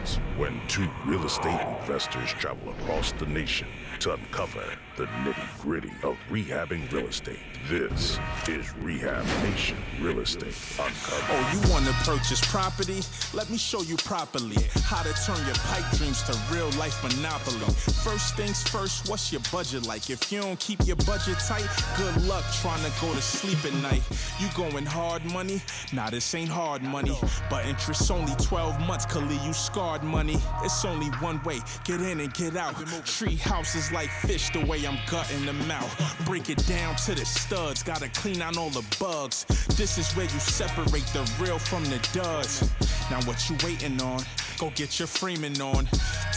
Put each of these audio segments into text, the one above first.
happens when two real estate investors travel across the nation to uncover the nitty-gritty of rehabbing real estate. This is Rehab Nation Real Estate Uncovered. Oh, you want to purchase property? Let me show you properly how to turn your pipe dreams to real life monopoly. First things first, what's your budget like? If you don't keep your budget tight, good luck trying to go to sleep at night. You going hard money? Nah, this ain't hard money. But interest only 12 months, could leave you scarred money. It's only one way, get in and get out. Tree houses like fish, the way I'm gutting them out. Break it down to the studs, gotta clean out all the bugs. This is where you separate the real from the duds. Now what you waiting on? Go get your framing on.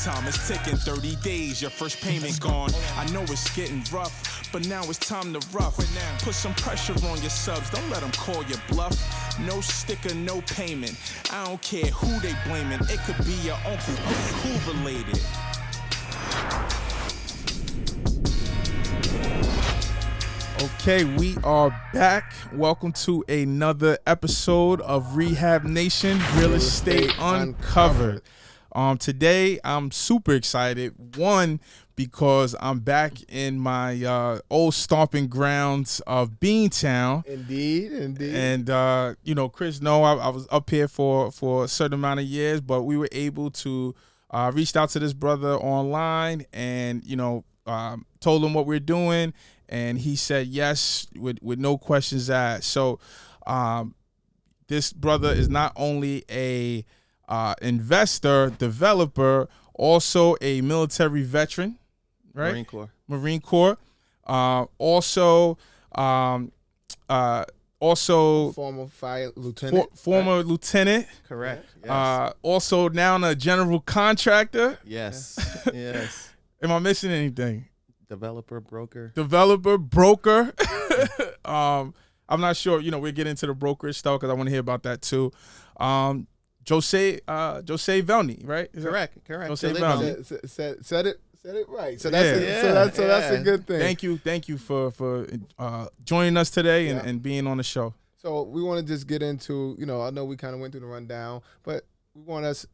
Time is ticking, 30 days, your first payment gone. I know it's getting rough, but now it's time to rough. Put some pressure on your subs, don't let them call you bluff. No sticker, no payment. I don't care who they blaming. It could be your uncle, who related. Okay, we are back. Welcome to another episode of Rehab Nation Real Estate Uncovered. Today I'm super excited. One, because I'm back in my old stomping grounds of Beantown. Indeed. And Chris, I was up here for a certain amount of years, but we were able to reach out to this brother online and told him what we're doing. And he said yes with no questions asked. So this brother is not only a investor, developer, also a military veteran, right? Marine Corps. Also Former fire lieutenant. Former lieutenant. Correct. Yes. Also now a general contractor. Yes. Yes. Am I missing anything? Developer, broker. I'm not sure. We'll get into the brokerage stuff because I want to hear about that too. Josue Velney, right? Correct. Josue Velney. Said it right. So that's a good thing. Thank you for joining us today and being on the show. So we want to just get into, I know we kind of went through the rundown, but we want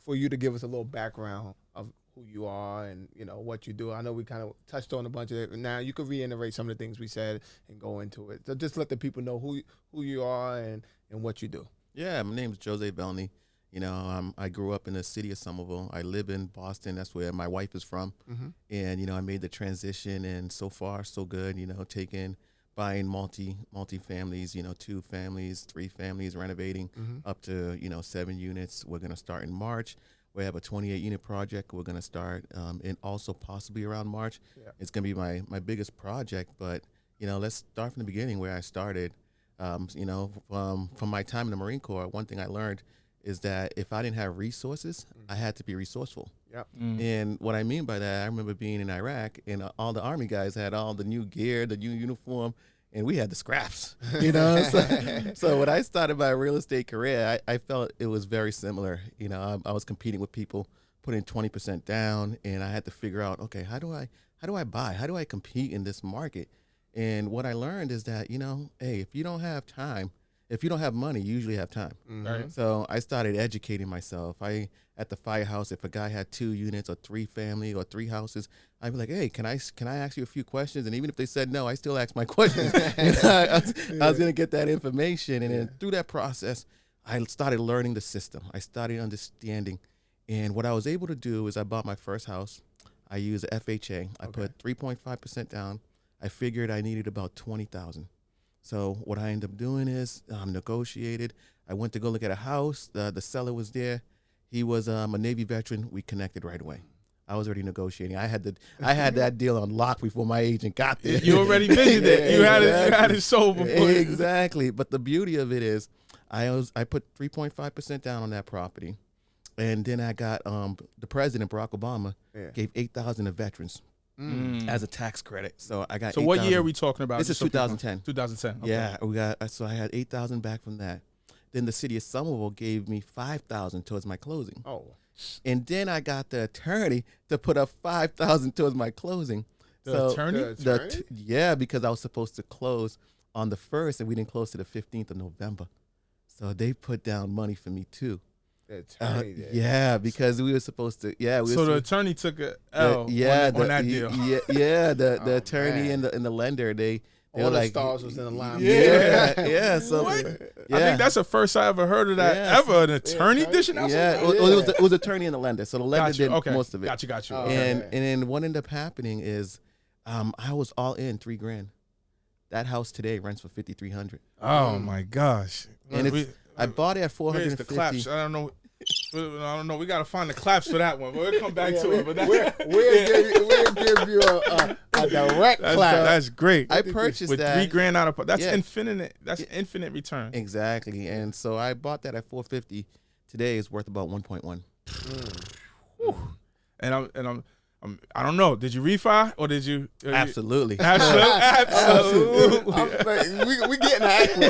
for you to give us a little background of who you are and what you do. I know we kind of touched on a bunch of it. Now you could reiterate some of the things we said and go into it. So just let the people know who you are and what you do. Yeah, my name is Josue Velney. I grew up in the city of Somerville. I live in Boston. That's where my wife is from. Mm-hmm. And I made the transition, and so far so good. Buying multi-families, 2 families, 3 families, renovating up to 7 units. We're gonna start in March. We have a 28-unit project we're going to start, and also possibly around March. Yeah. It's going to be my biggest project, but, let's start from the beginning where I started. From my time in the Marine Corps, one thing I learned is that if I didn't have resources, I had to be resourceful. Yep. And what I mean by that, I remember being in Iraq, and all the Army guys had all the new gear, the new uniform, and we had the scraps, So when I started my real estate career, I felt it was very similar. I was competing with people putting 20% down, and I had to figure out, okay, how do I buy? How do I compete in this market? And what I learned is that, hey, if you don't have time, if you don't have money, you usually have time. Mm-hmm. Right? So I started educating myself. At the firehouse, if a guy had 2 units or 3 family or 3 houses, I'd be like, hey, can I ask you a few questions? And even if they said no, I still ask my questions. I was going to get that information. And then through that process, I started learning the system. I started understanding. And what I was able to do is I bought my first house. I used a FHA. I put 3.5% down. I figured I needed about $20,000. So what I ended up doing is negotiated. I went to go look at a house. The seller was there. He was a Navy veteran. We connected right away. I was already negotiating. I had that deal on lock before my agent got there. You already mentioned it. You had it sold before. Exactly. But the beauty of it is, I put 3.5% down on that property, and then I got the president, Barack Obama, gave $8,000 to veterans as a tax credit. So I got. So what year are we talking about? This is 2010. 2010. Okay. Yeah, So I had $8,000 back from that. Then the city of Somerville gave me $5,000 towards my closing. Oh. And then I got the attorney to put up $5,000 towards my closing. The attorney? Yeah, because I was supposed to close on the 1st, and we didn't close to the 15th of November. So they put down money for me too. The attorney did. Yeah, because we were supposed to. Yeah, we So were the supposed- attorney took a L yeah, on that deal. Yeah, the Oh, attorney man. and the lender, they All were the like, stars was in alignment. yeah. So What? yeah. I think that's the first I ever heard of that Yeah. ever. An attorney attorney. dishing out yeah. something? It was attorney and the lender, so the lender Got you. did Okay. most of it. Got you. Oh, And okay. then what ended up happening is, I was all in $3,000. That house today rents for $5,300, Oh my gosh! and it's I bought it at Where's the claps? $450. I don't know. We gotta find the claps for that one. We'll come back to it. But We'll give you a direct clap. that's great. I purchased with that $3,000 out of that's Yeah. infinite. That's infinite return. exactly, and so I bought that at $450. Today is worth about 1.1. And I don't know. Did you refi or did you? Absolutely. Absolutely. We getting the equity.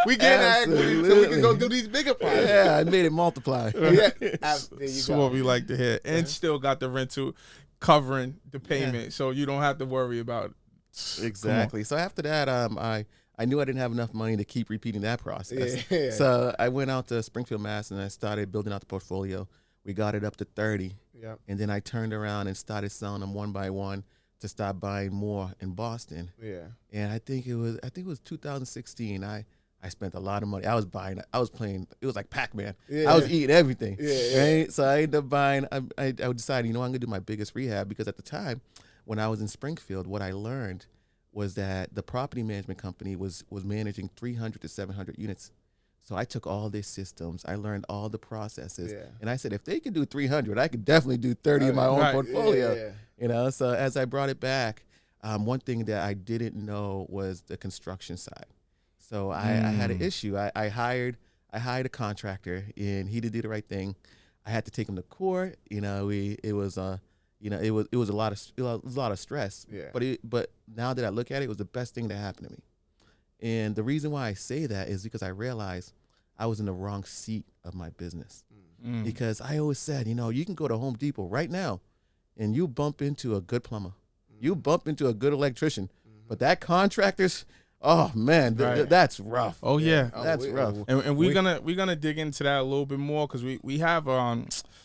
We getting the equity so we can go do these bigger projects. Yeah, I made it multiply. Yeah. There you That's go. what we like to hear. And still got the rental covering the payment, so you don't have to worry about it. Exactly. So after that, I knew I didn't have enough money to keep repeating that process. Yeah. So I went out to Springfield, Mass, and I started building out the portfolio. We got it up to 30, Yep. and then I turned around and started selling them one by one to start buying more in Boston. Yeah. And I think it was 2016. I spent a lot of money. I was playing. It was like Pac-Man. Yeah. I was eating everything. Yeah. Right. So I ended up buying. I decided, I'm gonna do my biggest rehab, because at the time, when I was in Springfield, what I learned was that the property management company was managing 300 to 700 units. So I took all their systems. I learned all the processes, Yeah. and I said, if they could do 300, I could definitely do 30 in my own Right. portfolio. Yeah. So as I brought it back, one thing that I didn't know was the construction side. So I had an issue. I hired a contractor, and he did do the right thing. I had to take him to court. It was a lot of stress. Yeah. But now that I look at it, it was the best thing that happened to me. And the reason why I say that is because I realized I was in the wrong seat of my business. Because I always said, you can go to Home Depot right now and you bump into a good plumber. You bump into a good electrician. But that contractor's, oh man, Right. that's rough. Oh yeah. That's rough. And we're gonna dig into that a little bit more because we have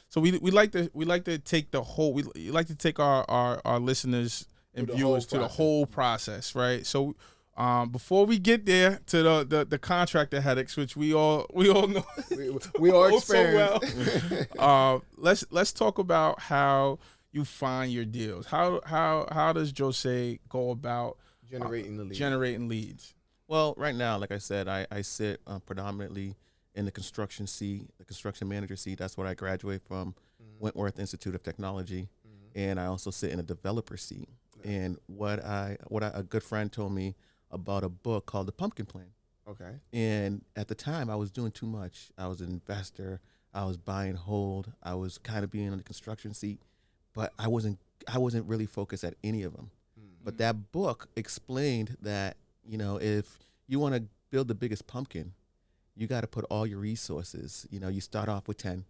so we like to take the whole we like to take our listeners and Through the viewers whole to the whole process, right? So before we get there to the contractor headaches, which we all know We all oh so experienced. well, let's talk about how you find your deals. How does Jose go about Generating the lead. generating leads? Well, right now, like I said, I sit predominantly in the construction seat, the construction manager seat. That's what I graduated from Wentworth Institute of Technology. And I also sit in a developer seat. And what a good friend told me about a book called The Pumpkin Plan. Okay. And at the time, I was doing too much. I was an investor. I was buy and hold. I was kind of being in the construction seat, but I wasn't really focused at any of them. But that book explained that, if you want to build the biggest pumpkin, you got to put all your resources. You start off with 10,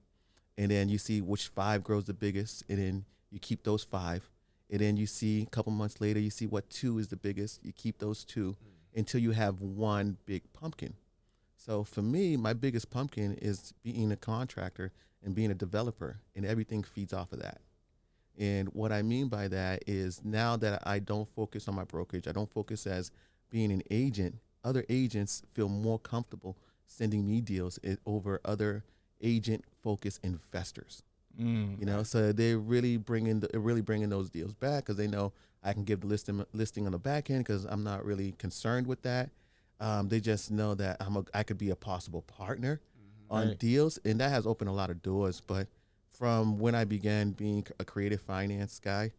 and then you see which 5 grows the biggest, and then you keep those 5. And then you see a couple months later, you see what 2 is the biggest. You keep those 2 until you have one big pumpkin. So for me, my biggest pumpkin is being a contractor and being a developer, and everything feeds off of that. And what I mean by that is now that I don't focus on my brokerage, I don't focus as being an agent, other agents feel more comfortable sending me deals over other agent-focused investors. So they're really bringing those deals back because they know I can give the listing on the back end because I'm not really concerned with that. They just know that I could be a possible partner on deals, and that has opened a lot of doors. But from when I began being a creative finance guy,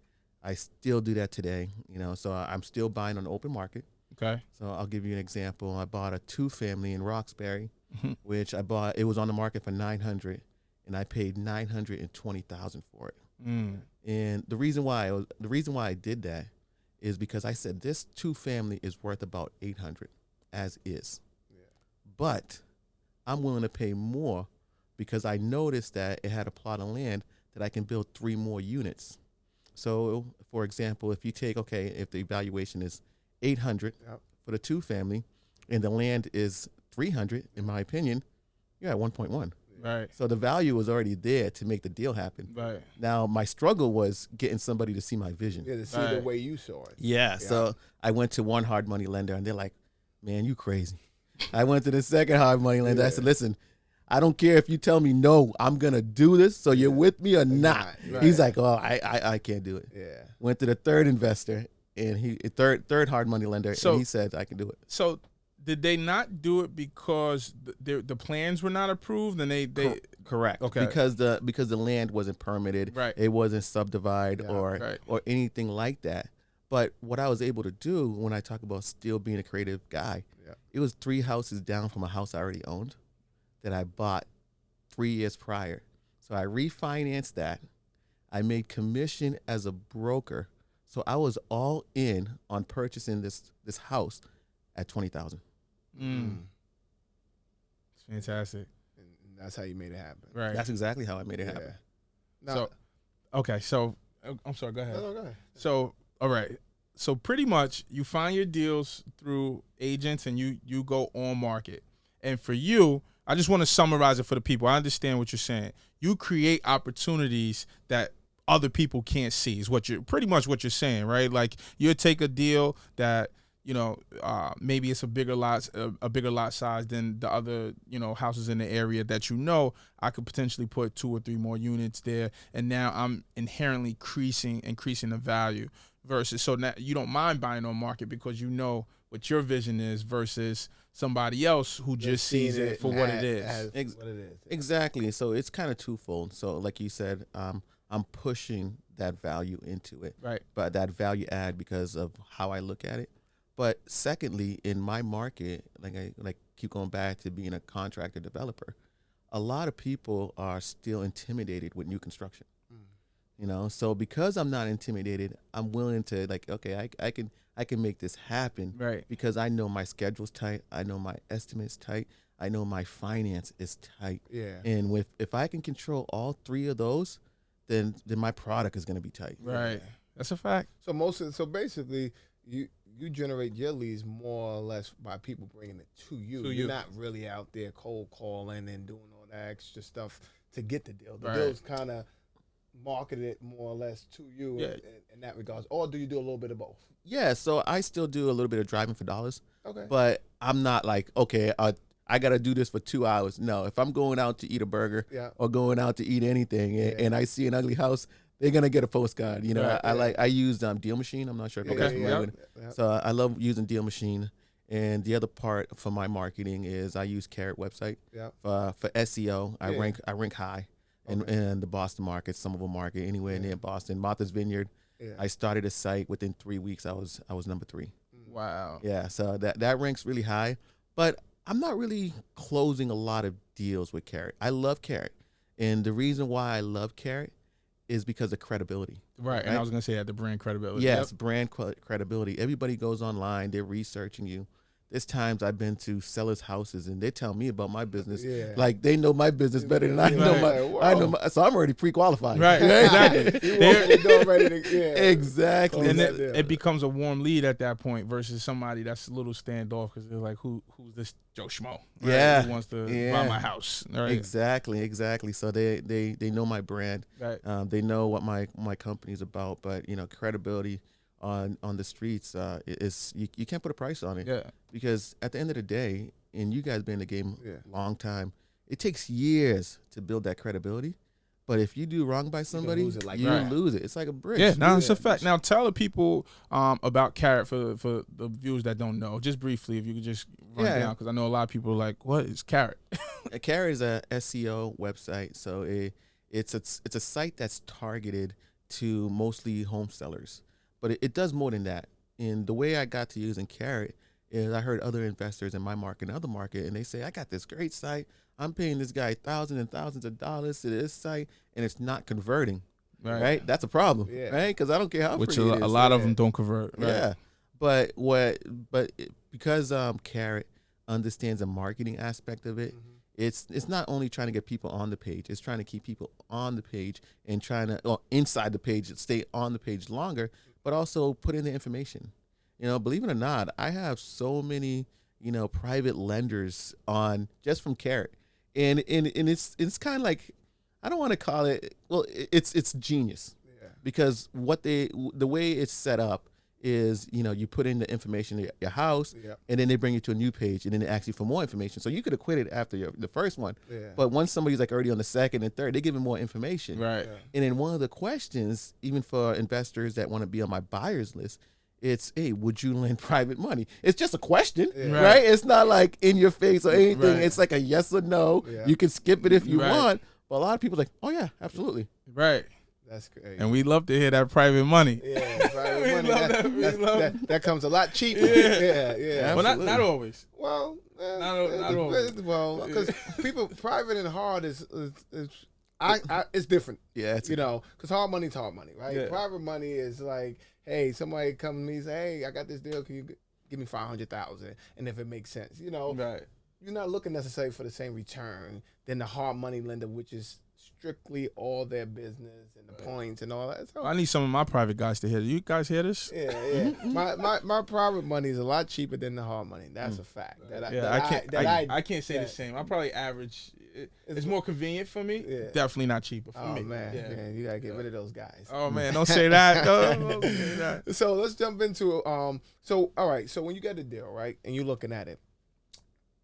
I still do that today. So I'm still buying on the open market. Okay. So I'll give you an example. I bought a 2-family in Roxbury, which I bought. It was on the market for $900. And I paid $920,000 for it. And the reason why I did that is because I said this 2-family is worth about $800 as is. Yeah. But I'm willing to pay more because I noticed that it had a plot of land that I can build 3 more units. So, for example, if you take if the valuation is $800 for the 2-family, and the land is $300, in my opinion, you're at 1.1. Right. So the value was already there to make the deal happen. Right. Now my struggle was getting somebody to see my vision. Yeah, to see the way you saw it. Yeah. So I went to one hard money lender, and they're like, "Man, you crazy." I went to the second hard money lender. I said, "Listen, I don't care if you tell me no, I'm gonna do this. So you're with me or not?" Right. He's like, "Oh, I can't do it." Yeah. Went to the third investor, and third hard money lender, So- and he said, "I can do it." So did they not do it because the plans were not approved, and they Correct. Okay. Because the land wasn't permitted. Right. It wasn't subdivided right. or anything like that. But what I was able to do when I talk about still being a creative guy, it was 3 houses down from a house I already owned that I bought 3 years prior. So I refinanced that. I made commission as a broker. So I was all in on purchasing this house at $20,000. It's fantastic. And that's how you made it happen. Right. That's exactly how I made it happen. Now, So, okay. So, I'm sorry. Go ahead. no, go ahead. So, all right. So pretty much you find your deals through agents and you go on market. And for you, I just want to summarize it for the people. I understand what you're saying. You create opportunities that other people can't see is what you're pretty much what you're saying, right? Like you take a deal that, maybe it's a bigger lot size than the other, houses in the area that I could potentially put 2 or 3 more units there. And now I'm inherently increasing the value versus, so now you don't mind buying on market because you know what your vision is versus somebody else who just sees it for what it is. What it is. Exactly. So it's kind of twofold. So like you said, I'm pushing that value into it. Right. But that value add because of how I look at it. But secondly, in my market, like keep going back to being a contractor developer, a lot of people are still intimidated with new construction. So because I'm not intimidated, I'm willing to I can make this happen. Right. Because I know my schedule's tight. I know my estimate's tight. I know my finance is tight. Yeah. And if I can control all 3 of those, then my product is going to be tight. Right. That's a fact. So basically, you generate your leads more or less by people bringing it to you. You're not really out there cold calling and doing all that extra stuff to get the deal. The deal's kind of marketed more or less to you in that regards. Or do you do a little bit of both? Yeah, so I still do a little bit of driving for dollars. Okay. But I'm not like, okay, I got to do this for 2 hours. No, if I'm going out to eat a burger or going out to eat anything and I see an ugly house, they're going to get a postcard. I use Deal Machine. I'm not sure if you guys are familiar with it. Yeah. So I love using Deal Machine. And the other part for my marketing is I use Carrot website. For SEO. I rank high in the Boston market, Somerville market, anywhere near Boston. Martha's Vineyard. Yeah. I started a site within 3 weeks. I was number 3. Wow. Yeah, so that ranks really high. But I'm not really closing a lot of deals with Carrot. I love Carrot. And the reason why I love Carrot is because of credibility. Right. And I was going to say the brand credibility. Yes, brand credibility. Everybody goes online. They're researching you. There's times I've been to sellers' houses and they tell me about my business. Yeah. Like they know my business better than I know so I'm already pre-qualified. Right. Exactly. Exactly. And it becomes a warm lead at that point versus somebody that's a little standoff because they're like, who's this Joe Schmo? Right? Yeah. Who wants to buy my house? Right. Exactly. So they know my brand. Right. They know what my company's about. But credibility on the streets is you can't put a price on it. Yeah. Because at the end of the day, and you guys been in the game a long time, it takes years to build that credibility. But if you do wrong by somebody, you lose it. It's like a bridge. Yeah, no, it's a fact. Now tell the people about Carrot for the viewers that don't know. Just briefly, if you could just run down, because I know a lot of people are like, what is Carrot? Carrot is a SEO website. So it's a site that's targeted to mostly home sellers. But it does more than that. And the way I got to using Carrot is I heard other investors in my market and other market, and they say, I got this great site. I'm paying this guy thousands and thousands of dollars to this site, and it's not converting. Right? That's a problem, right? Because I don't care how Which pretty it is. a lot of them don't convert. Right? Yeah. Because Carrot understands the marketing aspect of it, it's not only trying to get people on the page, it's trying to keep people on the page and inside the page, stay on the page longer, but also put in the information. Believe it or not, I have so many, private lenders on just from Carrot. and it's kind of like, I don't want to call it, well, it's genius, because the way it's set up is, you put in the information in your house, and then they bring you to a new page, and then they ask you for more information. So you could have quit it after the first one, but once somebody's like already on the second and third, they give them more information. Right. And then one of the questions, even for investors that want to be on my buyers list, it's, hey, would you lend private money? It's just a question, right? It's not like in your face or anything. Right. It's like a yes or no. You can skip it if you want. But a lot of people are like, oh yeah, absolutely. Right. That's great. And we love to hear that private money. Yeah, private money. That comes a lot cheaper. Yeah. Well, not always. Well, not always. Well, because people, private and hard is it's different. Yeah, it's because hard money's hard money, right? Yeah. Private money is like, hey, somebody come to me and say, hey, I got this deal. Can you give me $500,000? And if it makes sense, Right. You're not looking necessarily for the same return than the hard money lender, which is strictly all their business and the points and all that. So, I need some of my private guys to hear. You guys hear this? Yeah. my private money is a lot cheaper than the hard money. That's a fact. I can't say the same. I probably average. It's more convenient for me. Yeah. Definitely not cheaper for me. Oh man, you gotta get rid of those guys. Oh man, don't say that. Don't say that. So let's jump into So all right. So when you get a deal, right, and you're looking at it,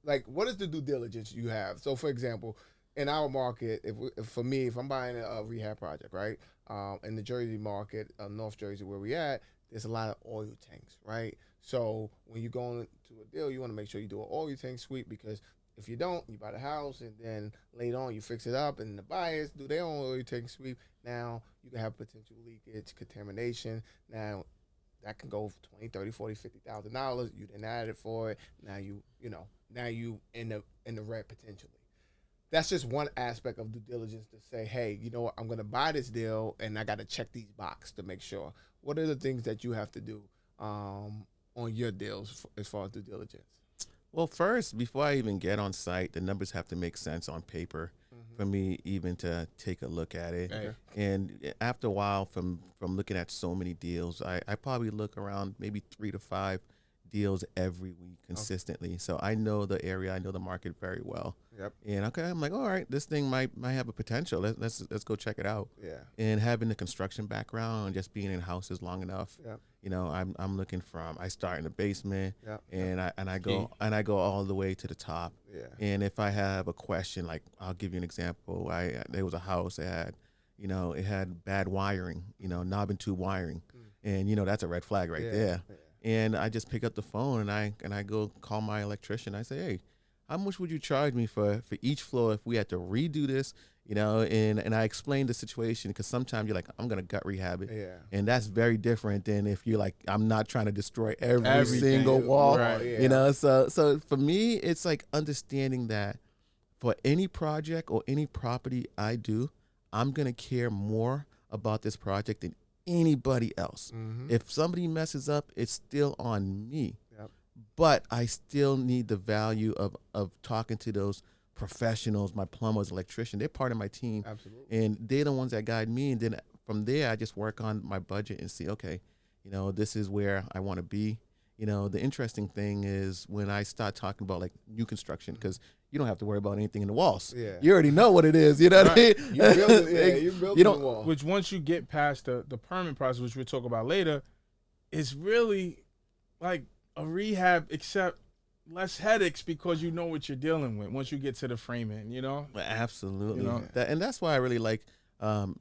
like, what is the due diligence you have? So for example, in our market, if I'm buying a rehab project, right, in the Jersey market, North Jersey, where we at, there's a lot of oil tanks, right? So when you go into a deal, you want to make sure you do an oil tank sweep, because if you don't, you buy the house and then later on you fix it up and the buyers do their own oil tank sweep. Now you can have potential leakage, contamination. Now that can go for $20, $30, $40, $50,000. You didn't add it for it. Now you in the red potentially. That's just one aspect of due diligence, to say, hey, you know what, I'm going to buy this deal and I got to check these boxes to make sure. What are the things that you have to do on your deals as far as due diligence? Well, first, before I even get on site, the numbers have to make sense on paper for me even to take a look at it. Okay. And after a while, from looking at so many deals, I probably look around maybe 3 to 5 deals every week consistently. Okay. So I know the area, I know the market very well. Yep. And I'm like, all right, this thing might have a potential. Let's go check it out. Yeah. And having the construction background and just being in houses long enough, yep. I'm looking from, I start in the basement, yep. and I go all the way to the top. Yeah. And if I have a question, like, I'll give you an example. There was a house that had, it had bad wiring, knob and tube wiring, and that's a red flag right there. Yeah. And I just pick up the phone and I go call my electrician. I say, hey, how much would you charge me for each floor if we had to redo this? And I explained the situation, because sometimes you're like, I'm going to gut rehab it. Yeah. And that's very different than if you're like, I'm not trying to destroy every single wall. Right, yeah. So for me, it's like understanding that for any project or any property I do, I'm going to care more about this project than anybody else. Mm-hmm. If somebody messes up, it's still on me. Yep. But I still need the value of talking to those professionals, my plumbers, electrician. They're part of my team. Absolutely. And they're the ones that guide me. And then from there, I just work on my budget and see, okay, this is where I want to be. The interesting thing is when I start talking about like new construction, because you don't have to worry about anything in the walls. Yeah. You already know what it is. You know what I mean? You build it, you build the wall. Which once you get past the permit process, which we'll talk about later, is really like a rehab, except less headaches, because you know what you're dealing with once you get to the framing, Absolutely. And that's why I really like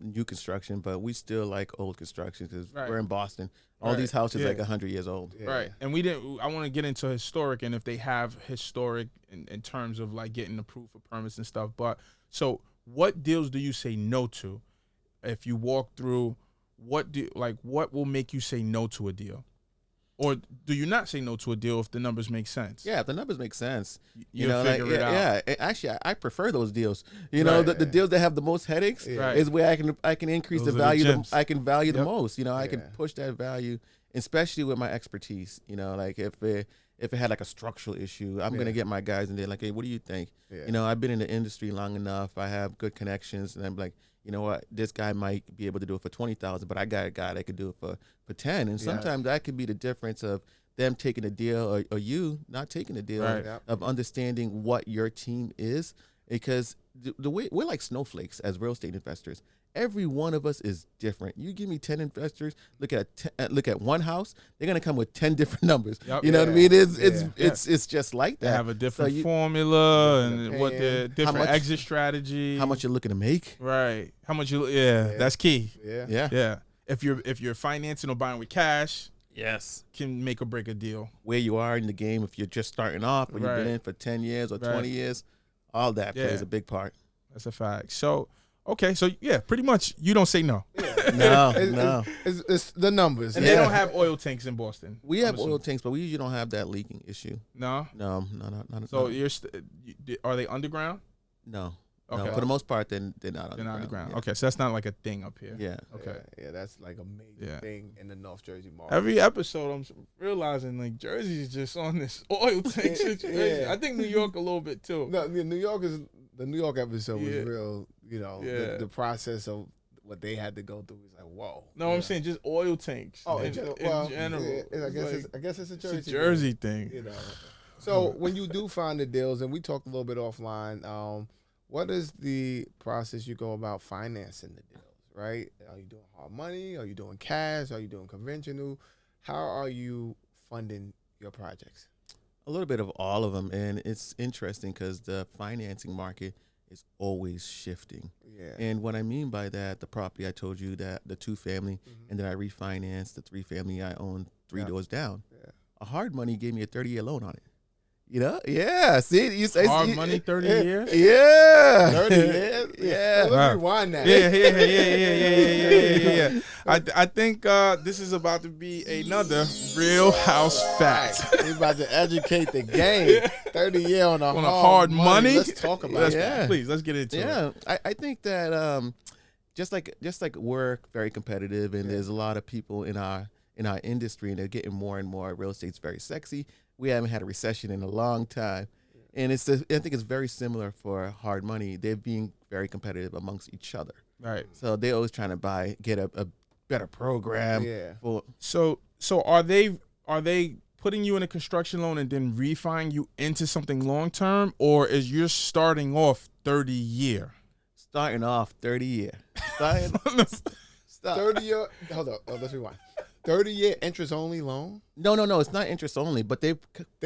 new construction, but we still like old construction, because we're in Boston. All these houses like 100 years old. Yeah. Right. And I want to get into historic, and if they have historic in terms of like getting approved for permits and stuff. But so what deals do you say no to? If you walk through, what will make you say no to a deal? Or do you not say no to a deal if the numbers make sense? Yeah, if the numbers make sense. You'll figure it out. Yeah, actually, I prefer those deals. The deals that have the most headaches is where I can increase Those the are the value. gems. I can value the most. I can push that value, especially with my expertise. Like if it had like a structural issue, I'm gonna get my guys in there like, hey, what do you think? Yeah. I've been in the industry long enough. I have good connections, and I'm like, you know what, this guy might be able to do it for $20,000, but I got a guy that could do it for 10. And sometimes that could be the difference of them taking a deal or you not taking a deal, Right. of understanding what your team is. because the way we're like snowflakes as real estate investors. Every one of us is different. You give me 10 investors, look at one house, they're gonna come with 10 different numbers. Yep. You know what I mean? It's just like They that. have a different So formula and what their different much- exit strategy. how much you're looking to make? Right. How much you? Yeah, that's key. Yeah. Yeah. Yeah. If you're financing or buying with cash, Yes. can make or break a deal. Where you are in the game, if you're just starting off, or you've Right. been in for 10 years or Right. 20 years, all that Yeah. plays a big part. That's a fact. So, okay, so yeah, pretty much you don't say no. No, It's, no. it's the numbers. And Yeah. they don't have oil tanks in Boston. We I'm have assuming. oil tanks, but we usually don't have that leaking issue. No. No. So are they underground? No. Okay. No, for the most part, they're not They're underground. not underground. Yeah. Okay, so that's not like a thing up here. Yeah. Okay. Yeah, that's like a major Yeah. thing in the North Jersey market. Every episode, I'm realizing like Jersey's just on this oil tank situation. Yeah. I think New York a little bit too. No, the New York episode Yeah. was real. You know, Yeah. the process of what they had to go through was like, whoa. No, I'm saying just oil tanks. Oh, in general. Well, yeah, I guess it's a it's Jersey. a thing, Jersey thing. You know. So when you do find the deals, and we talked a little bit offline, what is the process you go about financing the deals? Right? Are you doing hard money? Are you doing cash? Are you doing conventional? How are you funding your projects? A little bit of all of them, and it's interesting because the financing market is always shifting. Yeah. And what I mean by that, the property I told you, that the 2-family, and then I refinanced the 3-family I own 3 Yeah. doors down. Yeah. A hard money gave me a 30-year loan on it. You know? Yeah. See, you say Hard money, 30 years. Yeah. 30 years? Yeah. Let's Wow. rewind that. Yeah. I think this is about to be another real house fact. He's about to educate the game. 30 year on a hard money? Let's talk about Let's, that. Yeah. Please, let's get into it. Yeah, I think that just like we're very competitive, and there's a lot of people in our industry, and they're getting more and more. Real estate's very sexy. We haven't had a recession in a long time, and I think it's very similar for hard money. They're being very competitive amongst each other, Right. so they're always trying to get a better program. Yeah. For So are they putting you in a construction loan and then refining you into something long term, or is you're starting off 30 year? starting off 30 year. Stop. 30 year. Hold up. Let's rewind. 30 year interest only loan. No, it's not interest only, but they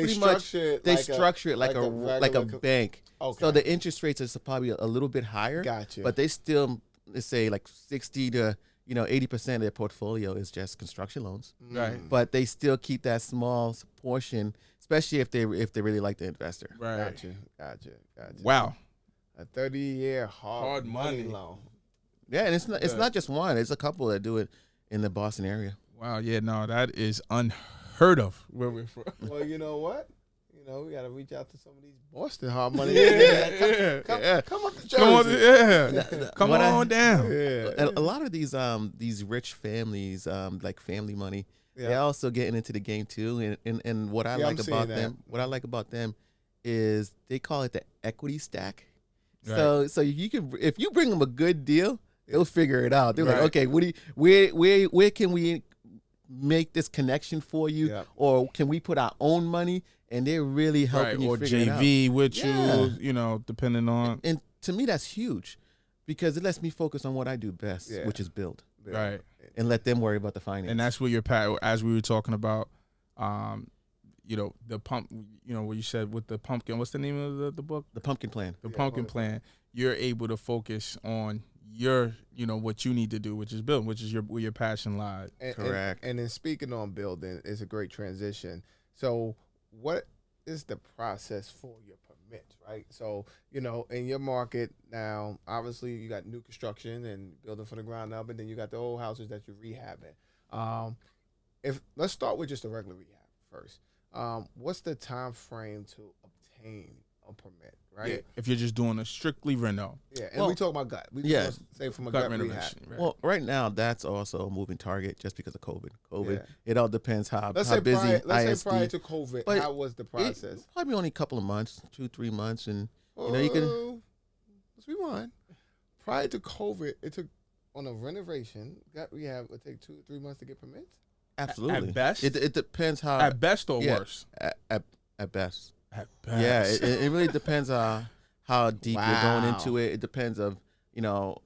structure it structure it like a bank. Okay. So the interest rates is probably a little bit higher. Gotcha. But they still, let's say, like 60 to 80% of their portfolio is just construction loans. Right. But they still keep that small portion, especially if they really like the investor. Right. Gotcha. Wow. A 30-year hard money money. loan. Yeah, and it's not just one. It's a couple that do it in the Boston area. Wow. Yeah. No, that is unheard of where we're from. Well, you know what? We got to reach out to some of these Boston hard money. Yeah. Come up to Jersey. Come on. Yeah. Come What on down. Yeah. A lot of these rich families, like family money, they're also getting into the game too. And what I Yeah, like I'm seeing about that. them, is they call it the equity stack. Right. So if you bring them a good deal, they'll figure it out. They're Right. like, okay, where can we make this connection for you, Yeah. or can we put our own money? And they're really helping you Or figure it out. JV with Yeah. you, depending on. And to me, that's huge, because it lets me focus on what I do best, Yeah. which is build, Right. and let them worry about the finance. And that's where as we were talking about, the pump, where you said with the pumpkin, what's the name of the book? the pumpkin plan. The pumpkin plan. You're able to focus on your, what you need to do, which is build, which is where your passion lies. Correct. And then speaking on building, it's a great transition. So what is the process for your permits, right? So, in your market now, obviously you got new construction and building from the ground up, and then you got the old houses that you're rehabbing. Let's start with just a regular rehab first. What's the time frame to obtain a permit, right? Yeah, if you're just doing a strictly reno. Yeah, and Well, we talk about gut. We yeah. just say from a Gut gut rehab. renovation. Right. Well, right now that's also a moving target just because of COVID. Yeah. It all depends how Let's busy say ISD. prior to COVID, But how was the process? Probably only a couple of months, 2-3 months, and you can. Let's rewind. Prior to COVID, it took on a renovation. Gut rehab would take 2 or 3 months to get permits. Absolutely. At best? It depends how. At best or yeah, worse? At best. At Yeah, best. it really depends how deep you're going Wow. into it. It depends of,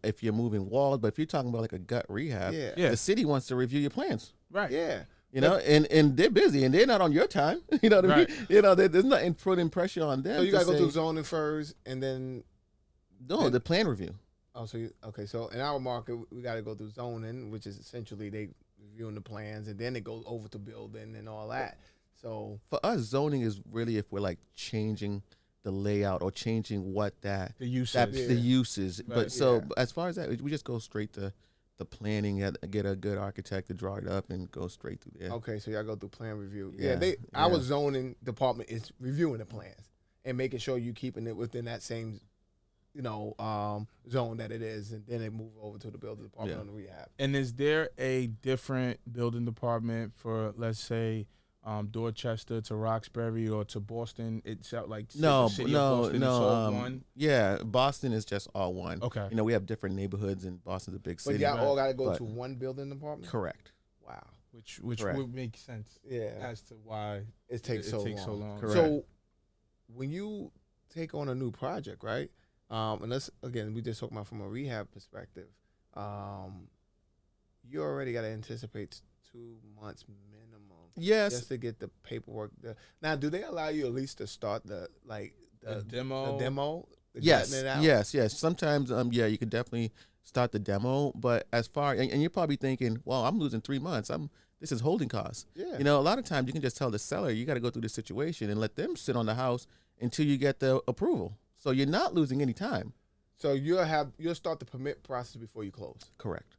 if you're moving walls. But if you're talking about like a gut rehab, Yeah. the city wants to review your plans. Right. Yeah. And they're busy and they're not on your time. You know what I mean? There's nothing putting pressure on them. So you gotta go through zoning first, and then the plan review. oh, so okay. So in our market, we got to go through zoning, which is essentially they reviewing the plans, and then it goes over to building and all that. So For us, zoning is really if we're like changing the layout or changing what the use is. Right. But so as far as that, we just go straight to the planning, get a good architect to draw it up and go straight through there. okay, so y'all go through plan review. Yeah, Our zoning department is reviewing the plans and making sure you keeping it within that same, zone that it is, and then they move over to the building department on the rehab. And is there a different building department for, let's say, Dorchester to Roxbury or to Boston? It's out like No, the city of Boston, it's all one? Yeah, Boston is just all one. Okay. We have different neighborhoods, and Boston's a big But city. y'all all got to go But- to one building department. Correct. Wow, Which Correct. would make sense yeah, as to why it takes so long. Correct. So when you take on a new project, right? And let's again, we just talking about from a rehab perspective. You already got to anticipate 2 months minimum. Yes. Just to get the paperwork. Now, do they allow you at least to start the demo? The demo? Yes. Getting it out? Yes. Sometimes, you could definitely start the demo. But as far and you're probably thinking, well, I'm losing 3 months. This is holding costs. Yeah. A lot of times you can just tell the seller you got to go through this situation and let them sit on the house until you get the approval. So you're not losing any time. So you'll start the permit process before you close. Correct.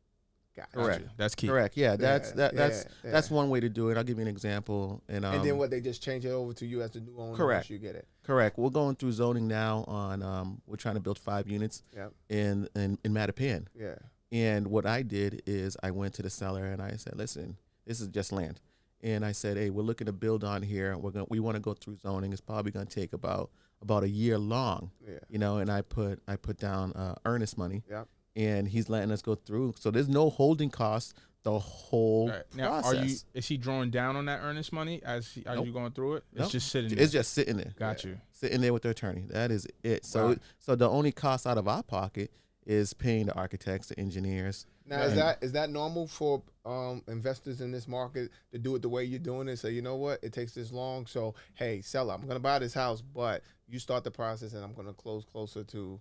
Gotcha. Correct. That's key. Correct. Yeah. That's yeah. one way to do it. I'll give you an example. And then what, they just change it over to you as the new owner Correct. once you get it. Correct. We're going through zoning now on we're trying to build 5 units Yep. in Mattapan. Yeah. And what I did is I went to the seller and I said, listen, this is just land. And I said, hey, we're looking to build on here. We want to go through zoning. It's probably going to take about a year long. Yeah. And I put down earnest money. Yep. And he's letting us go through. So there's no holding costs the whole Right. Now, process. is he drawing down on that earnest money as Nope. you're going through it? It's Nope. just sitting there. It's just sitting there. Got you. Sitting there with the attorney. That is it. So Wow. so the only cost out of our pocket is paying the architects, the engineers. Now, is that normal for investors in this market to do it the way you're doing it? So you know what, it takes this long. So hey, seller, I'm gonna buy this house, but you start the process, and I'm gonna close closer to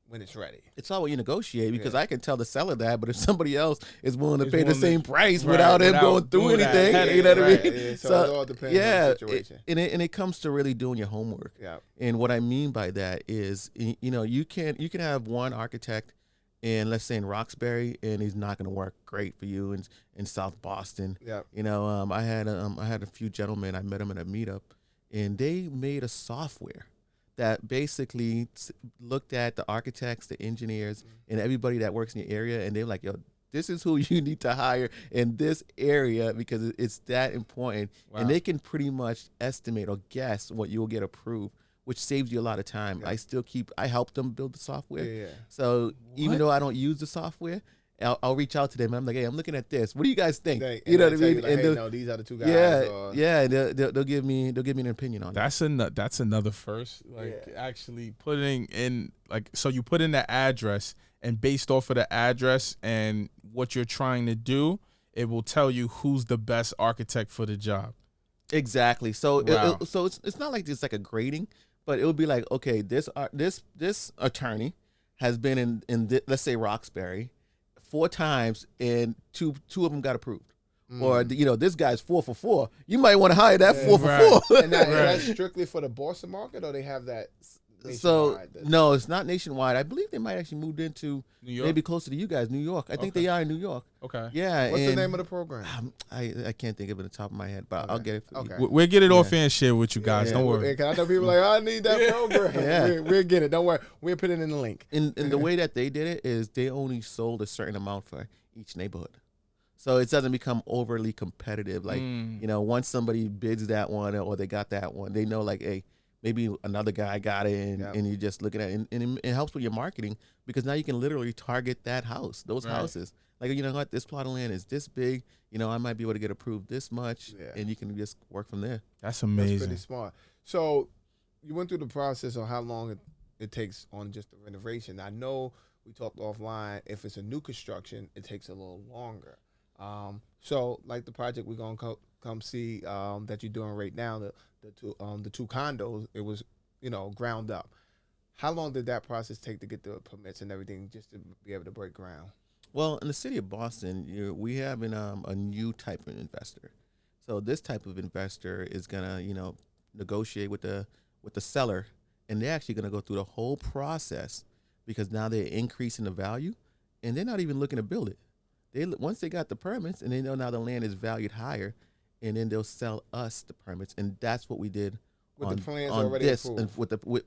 when it's ready. It's all what you negotiate because Yeah. I can tell the seller that, but if somebody else is willing to Is pay the willing to- same price right, without him without going through doing that anything, headache, you know what I right, mean? yeah, so it all depends on the situation. and it comes to really doing your homework. Yeah. And what I mean by that is, you can have one architect in, let's say, in Roxbury, and he's not going to work great for you in South Boston. Yeah. I had a few gentlemen. I met them at a meetup, and they made a software that basically looked at the architects, the engineers, and everybody that works in the area, and they're like, yo, this is who you need to hire in this area because it's that important. Wow. And they can pretty much estimate or guess what you'll get approved, which saves you a lot of time. Yeah. I help them build the software. Yeah. So even though I don't use the software, I'll reach out to them. And I'm like, hey, I'm looking at this. What do you guys think? And You know what I they'll tell mean? you, like, And hey, they'll- no, these are the two guys. yeah, they'll give me an opinion on it. That's another first. Actually putting in so you put in the address, and based off of the address and what you're trying to do, it will tell you who's the best architect for the job. Exactly. So Wow. so it's not like it's like a grading, but it would be like, okay, this attorney has been in let's say Roxbury 4 times, and two of them got approved. Or this guy's 4 for 4. You might want to hire that 4 for Right. 4. And now, is that strictly for the Boston market, or they have that So nationwide? no, it's not nationwide. I believe they might actually moved into New York? maybe closer to you guys, New York. I think they are in New York. Okay. Yeah. What's the and, name of the program? I can't think of it on the top of my head, but I'll get it for Okay. you. We'll get it off air and share with you guys. Yeah. Don't worry. Yeah, 'cause I know people like, I need that program. Yeah. We'll get it. Don't worry. We'll put it in the link. And the way that they did it is they only sold a certain amount for each neighborhood. So it doesn't become overly competitive. Like, once somebody bids that one or they got that one, they know like, hey, maybe another guy got it, and you're just looking at it. And it helps with your marketing because now you can literally target that house, those Right. houses. Like, you know what, this plot of land is this big. I might be able to get approved this much, Yeah. and you can just work from there. That's That's amazing. pretty smart. So you went through the process of how long it takes on just the renovation. I know we talked offline. If it's a new construction, it takes a little longer. So like the project we're gonna come see that you're doing right now, the two condos, it was ground up. How long did that process take to get the permits and everything just to be able to break ground? Well, in the city of Boston, we have a new type of investor. So this type of investor is gonna, negotiate with the seller, and they're actually gonna go through the whole process because now they're increasing the value, and they're not even looking to build it. Once they got the permits, and they know now the land is valued higher, and then they'll sell us the permits, and that's what we did. With on, the plans on already this, approved. and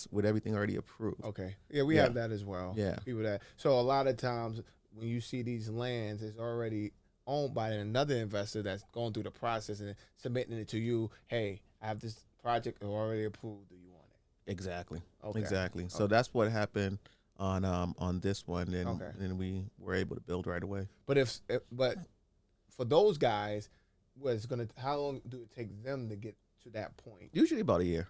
with everything already approved. Okay. Yeah, we Yeah. have that as well. Yeah. People that. So a lot of times when you see these lands, it's already owned by another investor that's going through the process and submitting it to you. Hey, I have this project already approved. Do you want it? Exactly. Okay. Exactly. So Okay. that's what happened on this one, and Okay. and we were able to build right away. But for those guys, how long do it take them to get to that point? Usually about a year.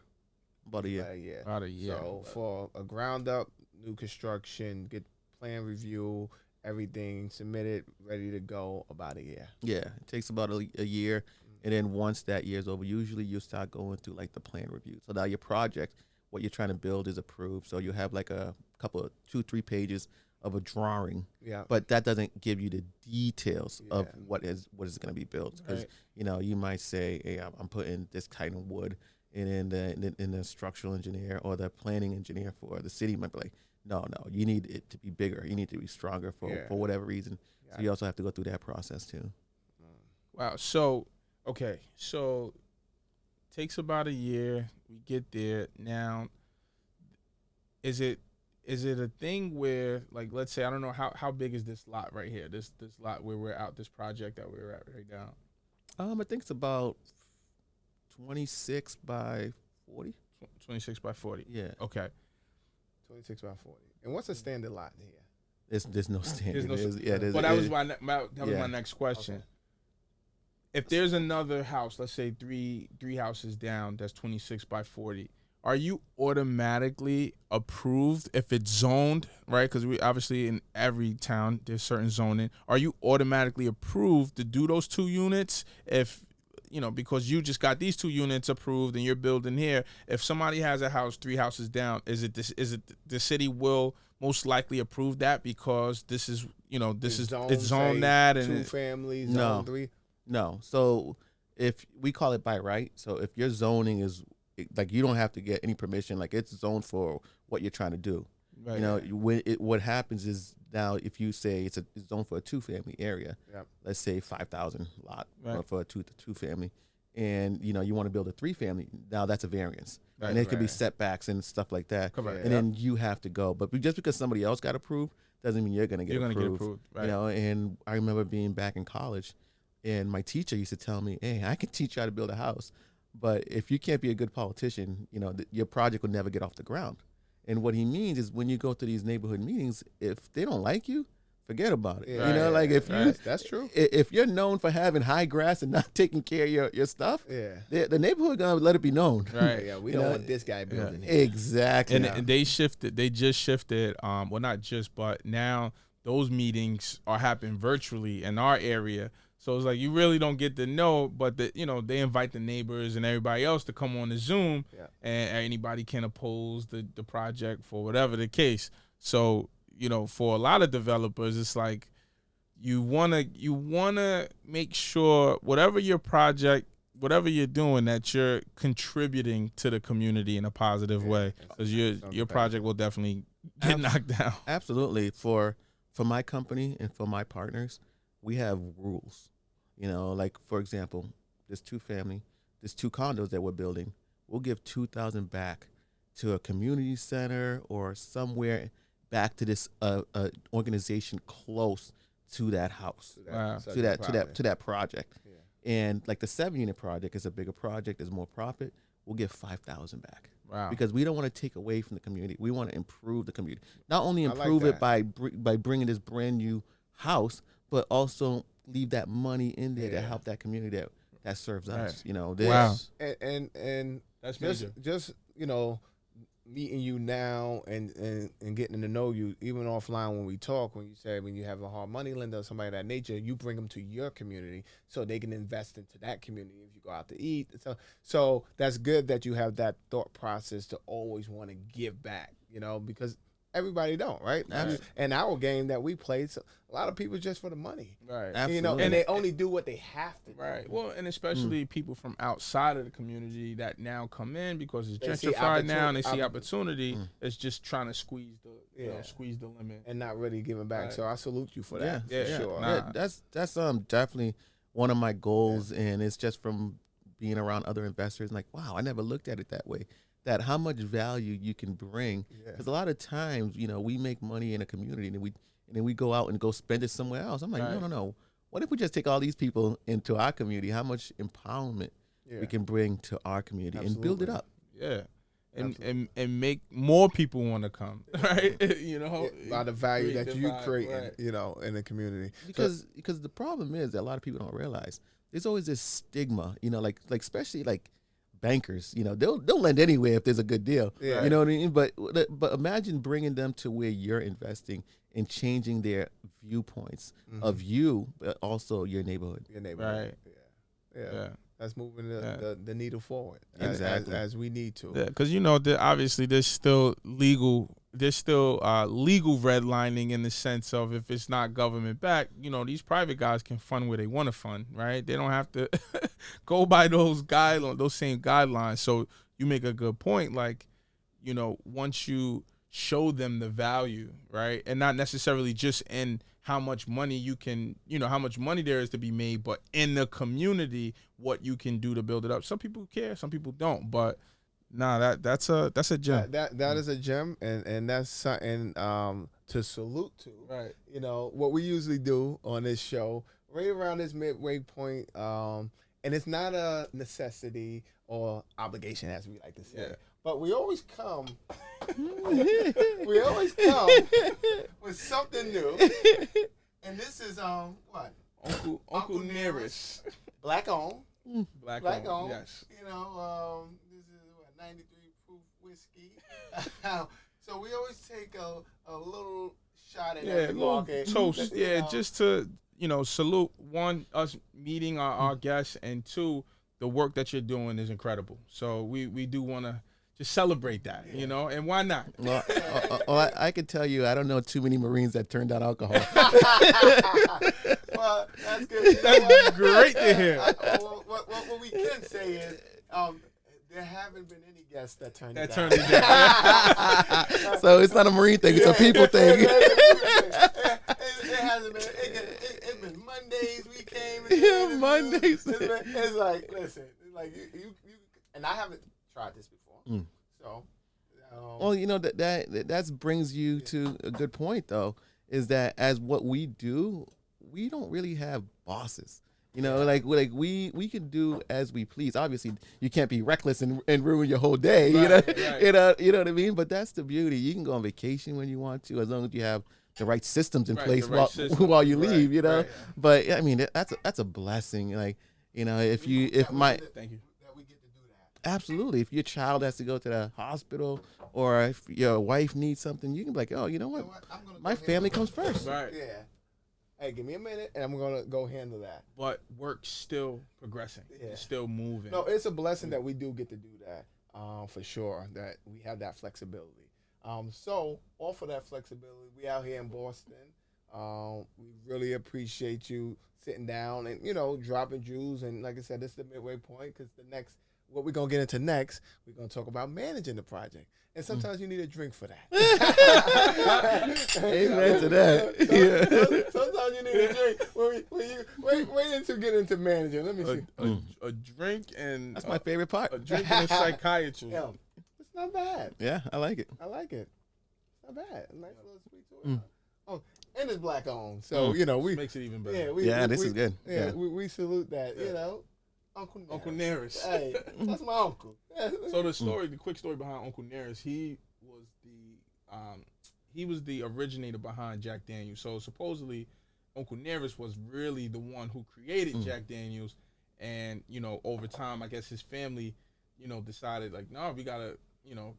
About a year. Yeah. About a year. So for a ground up new construction, get plan review, everything submitted, ready to go, about a year. Yeah, it takes about a year, and then once that year's over, usually you start going through like the plan review. So now your project, what you're trying to build, is approved. So you have like a couple of 2-3 pages of a drawing, Yeah. but that doesn't give you the details of Yeah. what is going to be built. Because Right. you might say, hey, I'm putting this kind of wood, and then the structural engineer or the planning engineer for the city might be like, no, you need it to be bigger. You need to be stronger for whatever reason. So you also have to go through that process too. Wow. So, okay. So, takes about a year. We get there. Now, is it a thing where, like, let's say, I don't know how big is this lot right here? This lot where we're out, this project that we're at right now. I think it's about 26 by 40. 26 by 40. Yeah. Okay. 26 by 40. And what's a standard lot here? There's no standard. Well, that was my next question. Okay. If there's another house, let's say three houses down, that's 26 by 40, are you automatically approved if it's zoned, right? Because we obviously in every town there's certain zoning. Are you automatically approved to do those 2 units if because you just got these 2 units approved and you're building here? If somebody has a house 3 houses down, is it the city will most likely approve that because this is it's zoned that and 2 families, No. zone 3. No. So if we call it by right, so if your zoning is like, you don't have to get any permission, like it's zoned for what you're trying to do. right. What happens is, now if you say it's zoned for a 2-family area, Yep. let's say 5,000 lot Right. for a two family, and you want to build a 3-family, now that's a variance, Right, and there could be right. setbacks and stuff like that. Correct. And then you have to go, but just because somebody else got approved doesn't mean you're gonna get You're approved. gonna get approved, right? And I remember being back in college, and my teacher used to tell me, hey, I can teach you how to build a house, but if you can't be a good politician, your project will never get off the ground. And what he means is, when you go to these neighborhood meetings, if they don't like you, forget about it. Yeah. Like if you, That's true. if you're known for having high grass and not taking care of your stuff, Yeah. the neighborhood gonna let it be known. Right. Yeah, we You don't know, want this guy building here. Exactly. And they just shifted, well, not just, but now those meetings are happening virtually in our area. So it's like you really don't get to know, but they invite the neighbors and everybody else to come on the Zoom, Yeah. and anybody can oppose the project for whatever the case. So for a lot of developers, it's like you wanna make sure whatever your project, whatever you're doing, that you're contributing to the community in a positive way, because your project will definitely get knocked down. Absolutely. For my company and for my partners, we have rules. Like, for example, there's 2 condos that we're building. We'll give $2,000 back to a community center or somewhere back to this organization close to that house, Wow. to that project. Yeah. And like the 7-unit project is a bigger project, there's more profit. We'll give $5,000 back. Wow. Because we don't want to take away from the community. We want to improve the community. Not only like improve it that. by bringing this brand new house, but also leave that money in there to help that community that serves us. Right. There's- Wow. And That's just major. just meeting you now and getting to know you, even offline when we talk, when you say when you have a hard money lender or somebody of that nature, you bring them to your community so they can invest into that community if you go out to eat. So that's good that you have that thought process to always want to give back, because everybody don't, right? And our game that we play, so a lot of people just for the money, Right. Absolutely. and they only do what they have to do. Right. Well, and especially people from outside of the community that now come in because it's They see gentrified now and they see opportunity. opportunity. It's just trying to squeeze squeeze the limit. And not really giving back. Right. So I salute you for that. Yeah, for sure. nah. Yeah, that's definitely one of my goals, and it's just from being around other investors. Like, wow, I never looked at it that way. That how much value you can bring, because a lot of times, we make money in a community and then we go out and go spend it somewhere else. I'm like, Right. no. What if we just take all these people into our community? How much empowerment we can bring to our community and build it up? Yeah. And make more people want to come, right? By the value create that the you vibe, create, right. in the community. Because the problem is that a lot of people don't realize there's always this stigma, like especially like bankers, they'll lend anywhere if there's a good deal. Yeah. You know what I mean? But imagine bringing them to where you're investing and changing their viewpoints of you, but also your neighborhood. Your neighborhood. Right. Yeah. That's moving the needle forward Exactly. as we need to. Yeah, because obviously there's still legal redlining in the sense of if it's not government backed, these private guys can fund where they want to fund, right? They don't have to go by those same guidelines. So you make a good point, like, once you show them the value, right, and not necessarily just in how much money you can, how much money there is to be made, but in the community, what you can do to build it up. Some people care, some people don't, but that's a gem. That is a gem, and that's something to salute to. Right. What we usually do on this show, right around this midway point, and it's not a necessity or obligation, as we like to say. Yeah. But we always come. We always come with something new, and this is what Uncle Nearest. black owned. Black owned. Yes. This is 93 proof whiskey. So we always take a little shot at Yeah, a every little market. toast. Just to salute one, us meeting our guests, and two, the work that you're doing is incredible. So we do want to just celebrate that, and why not? Well, I can tell you, I don't know too many Marines that turned down alcohol. Well, that's good. That's great to hear. What we can say is there haven't been any guests that turned it That down. turned it down. So it's not a Marine thing; it's a people thing. It hasn't been. It's been Mondays. We came. Yeah, Mondays. It's like, listen, it's like you, and I haven't tried this before. So, Well, that brings you to a good point, though, is that as what we do, we don't really have bosses. Like we can do as we please. Obviously, you can't be reckless and ruin your whole day. Right. You know what I mean. But that's the beauty. You can go on vacation when you want to, as long as you have the right systems in place while you leave. Right. But I mean, that's a blessing. Like if Thank you. that we get to do that. absolutely, if your child has to go to the hospital or if your wife needs something, you can be like, oh, you know what? I'm gonna My go family handle comes first. Right. Yeah. Hey, give me a minute, and I'm gonna go handle that. But work's still progressing. Yeah. It's still moving. No, it's a blessing that we do get to do that, for sure. That we have that flexibility. So off of that flexibility, we out here in Boston. We really appreciate you sitting down and dropping jewels. And like I said, this is the midway point because what we're gonna get into next, we're gonna talk about managing the project. And sometimes you need a drink for that. Amen to that. Sometimes you need a drink when you wait until get into managing. Let me see. A drink and That's my favorite part. a drink and a psychiatry. Yeah, it's not bad. Yeah, I like it. I like it. It's not bad. A nice little sweet to it. Oh, and it's black owned, so we Makes it even better. This is good. Yeah, we salute that. Uncle Nearest. Hey, that's my uncle. So the quick story behind Uncle Nearest, he was the originator behind Jack Daniels. So supposedly, Uncle Nearest was really the one who created Jack Daniels, and over time, I guess his family, decided like, no, we gotta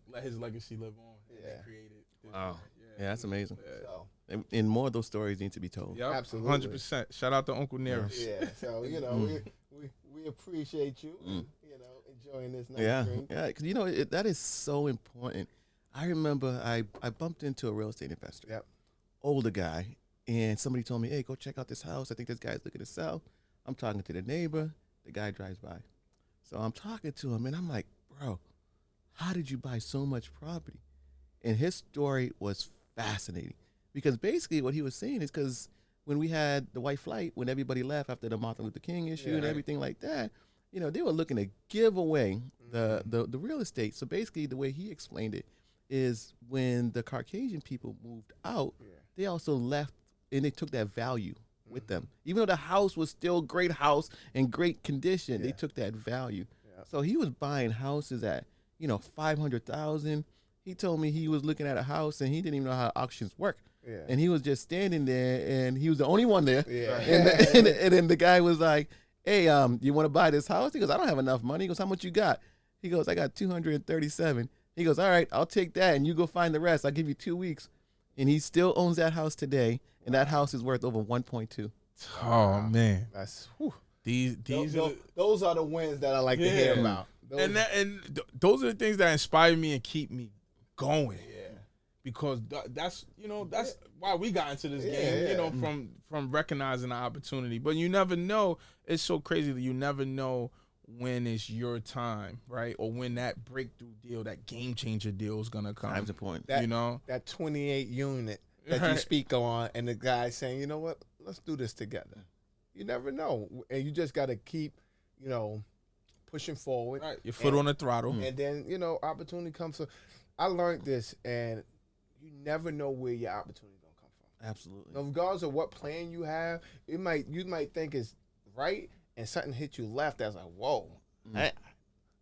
let his legacy live on. And Yeah. they created this Wow. brand. Yeah, that's amazing. So, And more of those stories need to be told. Yep, Absolutely. 100%. Shout out to Uncle Nearest. yeah. So we appreciate you. Enjoying this nice Yeah, drink. yeah, because that is so important. I remember I bumped into a real estate investor, Yep. older guy, and somebody told me, "Hey, go check out this house. I think this guy's looking to sell." I'm talking to the neighbor. The guy drives by, so I'm talking to him, and I'm like, "Bro, how did you buy so much property?" And his story was fascinating because basically what he was saying is because when we had the white flight, when everybody left after the Martin Luther King issue and everything like that, they were looking to give away the real estate. So basically the way he explained it is when the Caucasian people moved out, they also left and they took that value with them. Even though the house was still great house and great condition, they took that value. So he was buying houses at, 500,000. He told me he was looking at a house and he didn't even know how auctions work. Yeah. And he was just standing there and he was the only one there. Yeah. And then the guy was like, "Hey, you want to buy this house?" He goes, "I don't have enough money." He goes, "How much you got?" He goes, "I got 237. He goes, "All right, I'll take that and you go find the rest. I'll give you 2 weeks." And he still owns that house today. And that house is worth over 1.2. Oh man, That's whew. those are the wins that I like to hear about. those are the things that inspire me and keep me going. Yeah. Because that's why we got into this game. From recognizing the opportunity. But you never know. It's so crazy that you never know when it's your time, right? Or when that breakthrough deal, that game changer deal is gonna come. Time's a point. That 28 unit that you speak on, and the guy saying, "You know what? Let's do this together." You never know, and you just got to keep, pushing forward. Right, your foot on the throttle, and then opportunity comes. So I learned this, and you never know where your opportunity gonna come from. Absolutely. Now, regardless of what plan you have, you might think it's right, and something hit you left. That's like, whoa,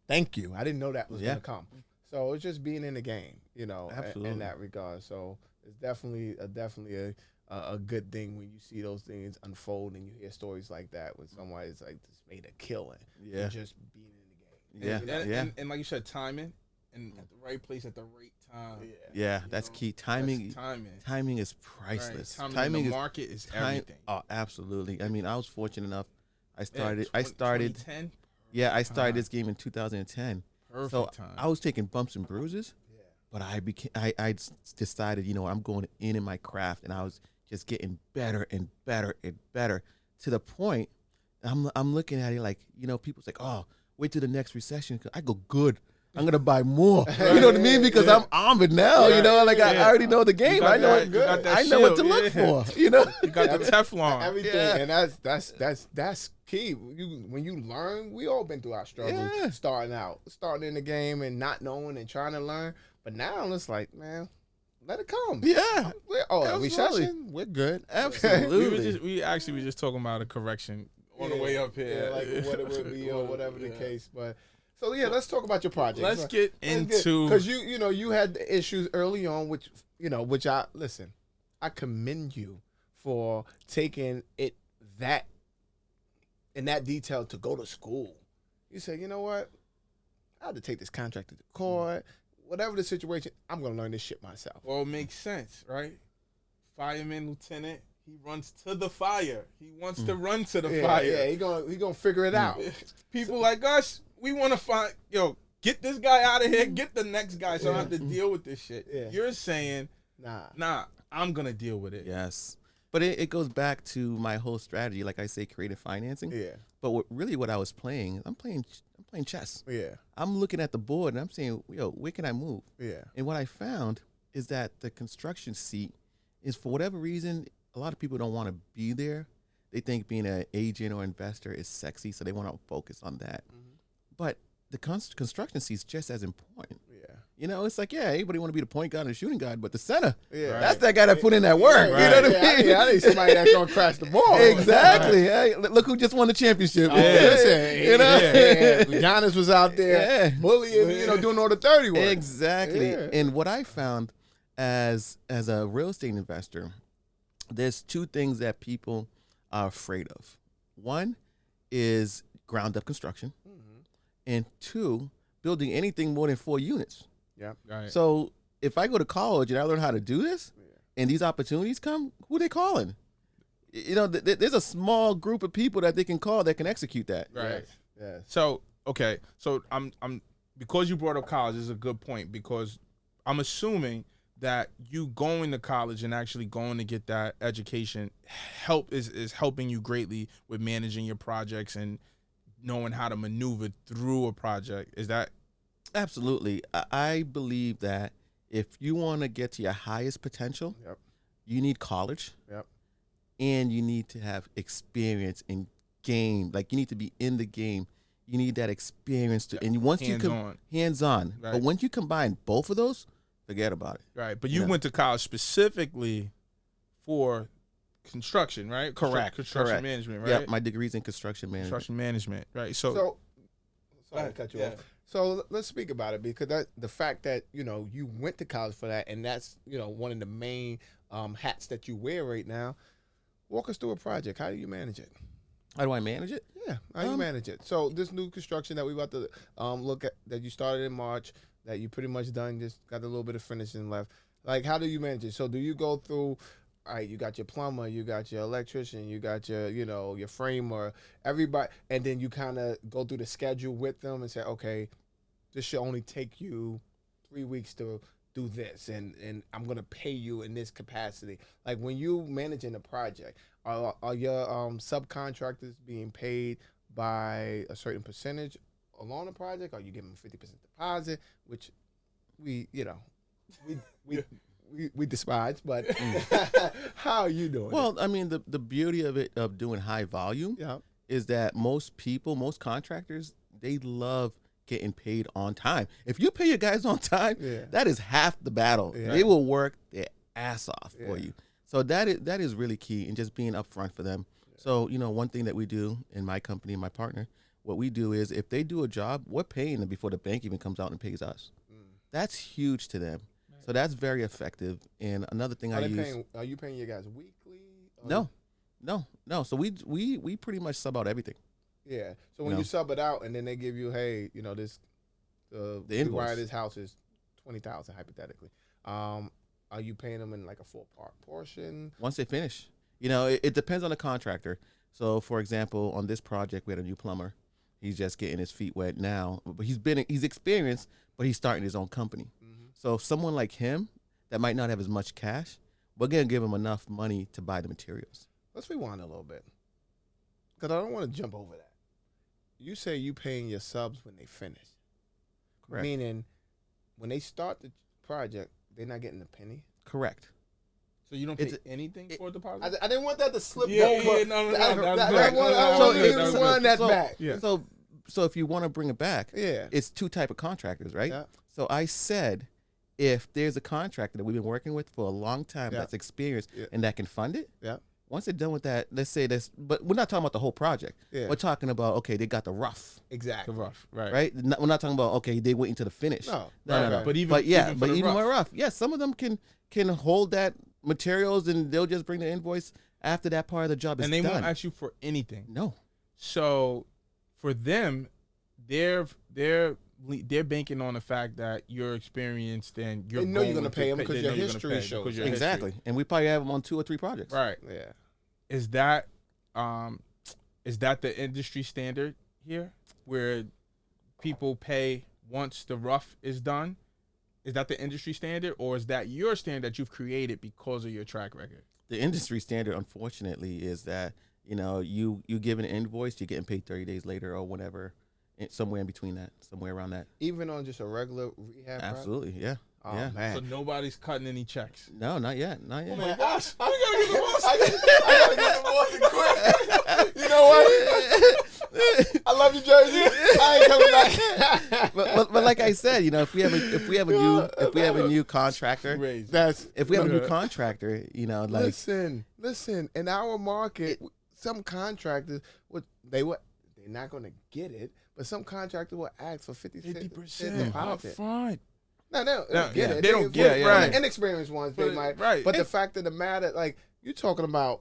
thank you. I didn't know that was gonna come. So it's just being in the game, Absolutely. in that regard. So it's definitely a good thing when you see those things unfold and you hear stories like that when somebody's like just made a killing. Yeah. Just being in the game. Yeah. and like you said, timing and at the right place at the right time. Yeah, that's key. Timing. Timing. Timing is priceless. Right. Timing in the market is everything. Oh, absolutely. I mean, I was fortunate enough. I started. 2010. Yeah, I started this game in 2010. Perfect so time. I was taking bumps and bruises, but I decided, I'm going in my craft, and I was just getting better and better and better to the point I'm looking at it like, people's like, "Oh, wait till the next recession." I go, "Good. I'm going to buy more." You know what I mean? Because I'm armed now, I already know the game. I know what to look for, You got the Teflon. Everything. And that's key. When you learn, we all been through our struggles starting in the game and not knowing and trying to learn. But now it's like, man, let it come. Yeah. Recession, we're good. Absolutely. we actually were just talking about a correction on the way up here. Yeah, like what it would be or whatever the case. But so let's talk about your project. Let's get into, because you had the issues early on, which I commend you for taking it in that detail to go to school. You said, "You know what? I have to take this contract to court. Whatever the situation, I'm gonna learn this shit myself." Well, it makes sense, right? Fireman, lieutenant, he runs to the fire. He wants to run to the fire. Yeah, he gonna figure it out. People like us, we want to find, get this guy out of here, get the next guy, so I don't have to deal with this shit. Yeah. You're saying, nah, I'm gonna deal with it. Yes. But it goes back to my whole strategy, like I say, creative financing. Yeah. But what I was playing, I'm playing chess. Yeah. I'm looking at the board and I'm saying, where can I move? Yeah. And what I found is that the construction seat is, for whatever reason, a lot of people don't want to be there. They think being an agent or investor is sexy, so they want to focus on that. Mm-hmm. But the construction seat is just as important. Yeah. It's like, everybody want to be the point guard and the shooting guard, but the center, that's that guy that put in that work. Right. You know what I mean? I need somebody that's going to crash the ball. Exactly. Hey, look who just won the championship. Giannis was out there bullying, doing all the dirty work. Exactly. Yeah. And what I found as a real estate investor, there's two things that people are afraid of. One is ground up construction. Mm-hmm. And two, building anything more than 4 units. Yeah. Right. So if I go to college and I learn how to do this, and these opportunities come, who they calling? You know, there's a small group of people that they can call that can execute that. Right. Yes. So okay. So I'm because you brought up college is a good point, because I'm assuming that you going to college and actually going to get that education is helping you greatly with managing your projects and knowing how to maneuver through a project. Is that Absolutely. I believe that if you want to get to your highest potential, Yep. you need college. Yep. And you need to have experience in game. Like, you need to be in the game. You need that experience to, and once you come hands-on. Right. But once you combine both of those, forget about it. right? But you No. went to college specifically for construction, right? Correct. Construction Correct. management, right? Yep, my degree's in construction management. Construction management, right? So, So, sorry to cut you Yeah. off. So let's speak about it, because the fact that you went to college for that, and that's one of the main hats that you wear right now. Walk us through a project. How do you manage it? How do I manage it? Yeah, how do you manage it? So this new construction that we about to look at, that you started in March, that you pretty much done, just got a little bit of finishing left. Like, how do you manage it? So do you go through? All right, you got your plumber, you got your electrician, you got your your framer, everybody, and then you kind of go through the schedule with them and say, okay, this should only take you 3 weeks to do this, and I'm gonna pay you in this capacity. Like, when you managing a project, are your subcontractors being paid by a certain percentage along the project? Are you giving them 50% deposit, which we despise, but how are you doing? Well, I mean, the beauty of it, of doing high volume, yeah, is that most contractors, they love getting paid on time. If you pay your guys on time, Yeah. that is half the battle. Yeah. They will work their ass off for Yeah. you. So that is really key, and just being upfront for them. So, one thing that we do in my company and my partner, what we do is, if they do a job, we're paying them before the bank even comes out and pays us. That's huge to them. So that's very effective. And another thing are you paying your guys weekly? Or No. So we pretty much sub out everything. Yeah. So when you sub it out, and then they give you, hey, this the invoice. wire this house is $20,000 hypothetically. Are you paying them in like a full portion? Once they finish, it depends on the contractor. So, for example, on this project, we had a new plumber. He's just getting his feet wet now, but he's experienced, but he's starting his own company. Mm-hmm. So, someone like him that might not have as much cash, we're gonna give him enough money to buy the materials. Let's rewind a little bit, because I don't want to jump over that. You say you paying your subs when they finish. Correct. Meaning, when they start the project, they're not getting a penny. Correct. so you don't pay anything for a deposit? I didn't want that to slip Yeah, over. yeah, no, I that's good. want you That's to good. run that back. Yeah. So if you want to bring it back, Yeah. it's two type of contractors, right? Yeah. So I said, if there's a contractor that we've been working with for a long time Yeah. that's experienced Yeah. and that can fund it, Yeah. once they're done with that, let's say this, but we're not talking about the whole project. Yeah. We're talking about, okay, they got the rough, Exactly. The rough, right? right? We're not talking about, okay, they went into the finish. No. No. Right. But even for the even rough. more rough. Yeah, some of them can hold that materials, and they'll just bring the invoice after that part of the job is and they done. won't ask you for anything. No. So for them, they're banking on the fact that you're experienced and you're They know you're going gonna pay them they because know your you're gonna history pay shows because that. your history. Exactly. And we probably have them on 2 or 3 projects. Right. Yeah. Is that the industry standard here, where people pay once the rough is done? Is that the industry standard, or is that your standard that you've created because of your track record? The industry standard, unfortunately, is that, you give an invoice, you're getting paid 30 days later or whatever, somewhere in between that, somewhere around that. Even on just a regular rehab. project? Absolutely, yeah. Oh yeah. man. So nobody's cutting any checks. No, not yet. Not yet. Oh my gosh. I gotta get the boss. I gotta get the boss quick. You know what? I love you, Jersey. I ain't coming back. but like I said, if we have a new contractor, if we have a new contractor, listen. In our market, some contractors they're not gonna get it, but some contractors will ask for 50% up deposit. front. No, they don't get it. They don't get it. Right. Inexperienced ones, they might. Right. But the fact of the matter, like, you're talking about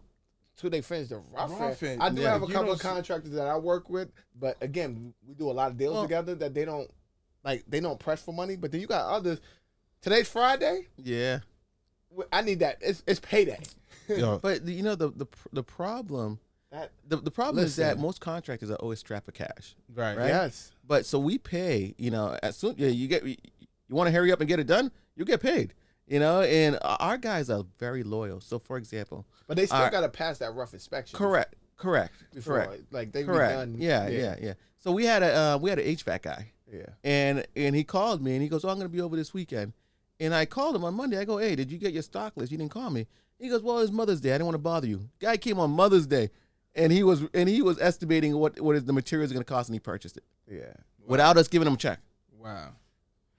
till they finish the rough end. I do have a couple of contractors that I work with, but again, we do a lot of deals together that they don't like they don't press for money, but then you got others. Today's Friday. Yeah. I need that. It's payday. Yo, But you know the problem. The problem is that most contractors are always strapped for cash. right. Right? Yes. But so we pay, you know, as soon you want to hurry up and get it done, you get paid, you know, and our guys are very loyal. So for example, But they still got to pass that rough inspection. correct. Before, like they be Correct. done. Yeah. So we had a HVAC guy, Yeah. and he called me and he goes, "Oh, I'm gonna be over this weekend," and I called him on Monday. I go, "Hey, did you get your stock list? You didn't call me." He goes, "Well, it's Mother's Day. I didn't want to bother you." Guy came on Mother's Day, and he was estimating what the materials are gonna cost, and he purchased it Yeah. without us giving him a check. Wow.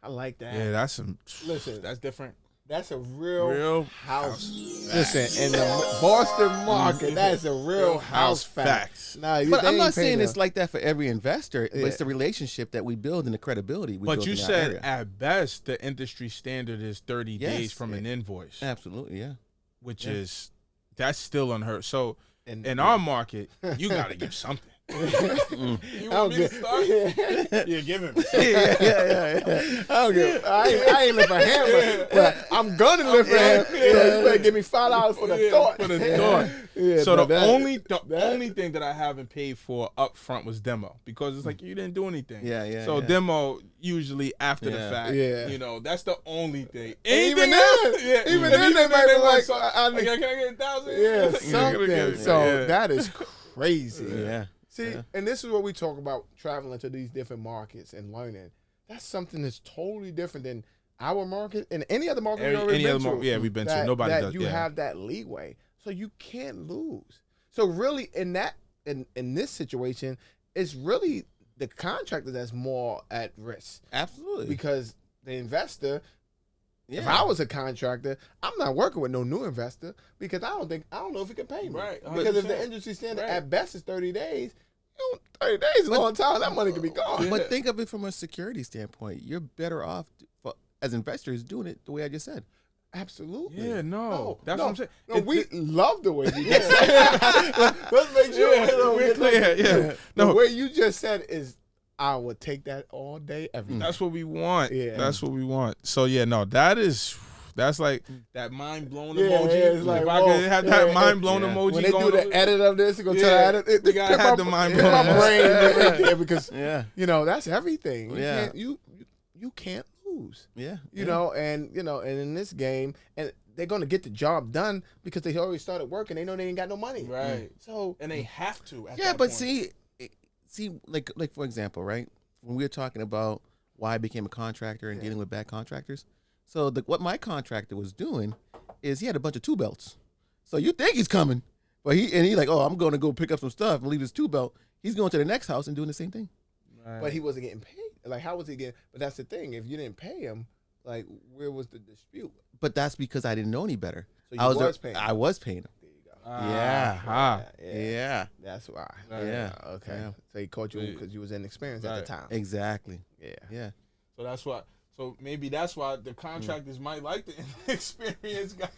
I like that. Yeah, that's some. Listen, That's different. that's a real, Real house. Listen, in the Boston market, that's a real house fact. Nah, But they I'm ain't not paying saying them. it's like that for every investor, but Yeah. it's the relationship that we build and the credibility we build But you in our said area. at best the industry standard is 30 Yes. days from an invoice, Absolutely, yeah. which Yeah. is that's still unheard. So And- in our market, you got to give something. You I don't want me to get- start? Yeah. Yeah, give him. yeah. I don't give. I ain't lift a hammer, but I'm gonna lift a hammer. So you better give me $5 for the Yeah, thought. for the thought. Yeah, So but the that- only thing that I haven't paid for up front was demo, because it's like you didn't do anything. Yeah. So demo usually after the Yeah. fact. Yeah. You know, that's the only thing. Even Anything then- else? Yeah. even And then they might be want like, something. I- Can I get 1,000? Yeah, Yeah, something. So yeah. that is crazy. Yeah. See, Yeah. and this is what we talk about traveling to these different markets and learning. That's something that's totally different than our market and any other market we already Any been other to. market, yeah, we've been to. that- Nobody that does. You Yeah. have that leeway, so you can't lose. So really, in this situation, it's really the contractor that's more at risk Absolutely. because the investor. yeah. If I was a contractor, I'm not working with no new investor because I don't know if he can pay me. Right, Because if the 100%. industry standard Right. at best is 30 days, 30 days is a long time. That money could be gone. But think of it from a security standpoint. You're better off as investors doing it the way I just said. Absolutely. Yeah, no. That's what I'm saying. No, we love the way you just said it. Let's make sure we're clear. Yeah. The No. way you just said is, I would take that all day, every day. That's what we want. Yeah. That's what we want. So yeah, no, that's like that mind blown Yeah, emoji. yeah, it's like, if I whoa, could have that yeah, mind blown yeah. emoji When they going do the over- edit of this, go Yeah, tell the edit. they gotta have the mind blown my emoji. brain right there because Yeah. that's everything. You Yeah. can't you can't lose. Yeah. You know, and and in this game, and they're gonna get the job done because they already started working. They know they ain't got no money. Right. So And they have to. At Yeah, that but point. see, like for example, right? When we were talking about why I became a contractor and dealing with bad contractors, so what my contractor was doing is he had a bunch of two belts. So you think he's coming, but he like, oh, I'm going to go pick up some stuff and leave his two belt. He's going to the next house and doing the same thing. but he wasn't getting paid. Like, how was he getting? But that's the thing. If you didn't pay him, like, where was the dispute? But that's because I didn't know any better. So you I was paying him. I was paying him. There you go. Ah. Yeah. That's why. Yeah. Okay. Yeah. So he caught you because you was inexperienced at the time. Exactly. Yeah. Yeah. So that's why. So maybe that's why the contractors might like the inexperienced guy.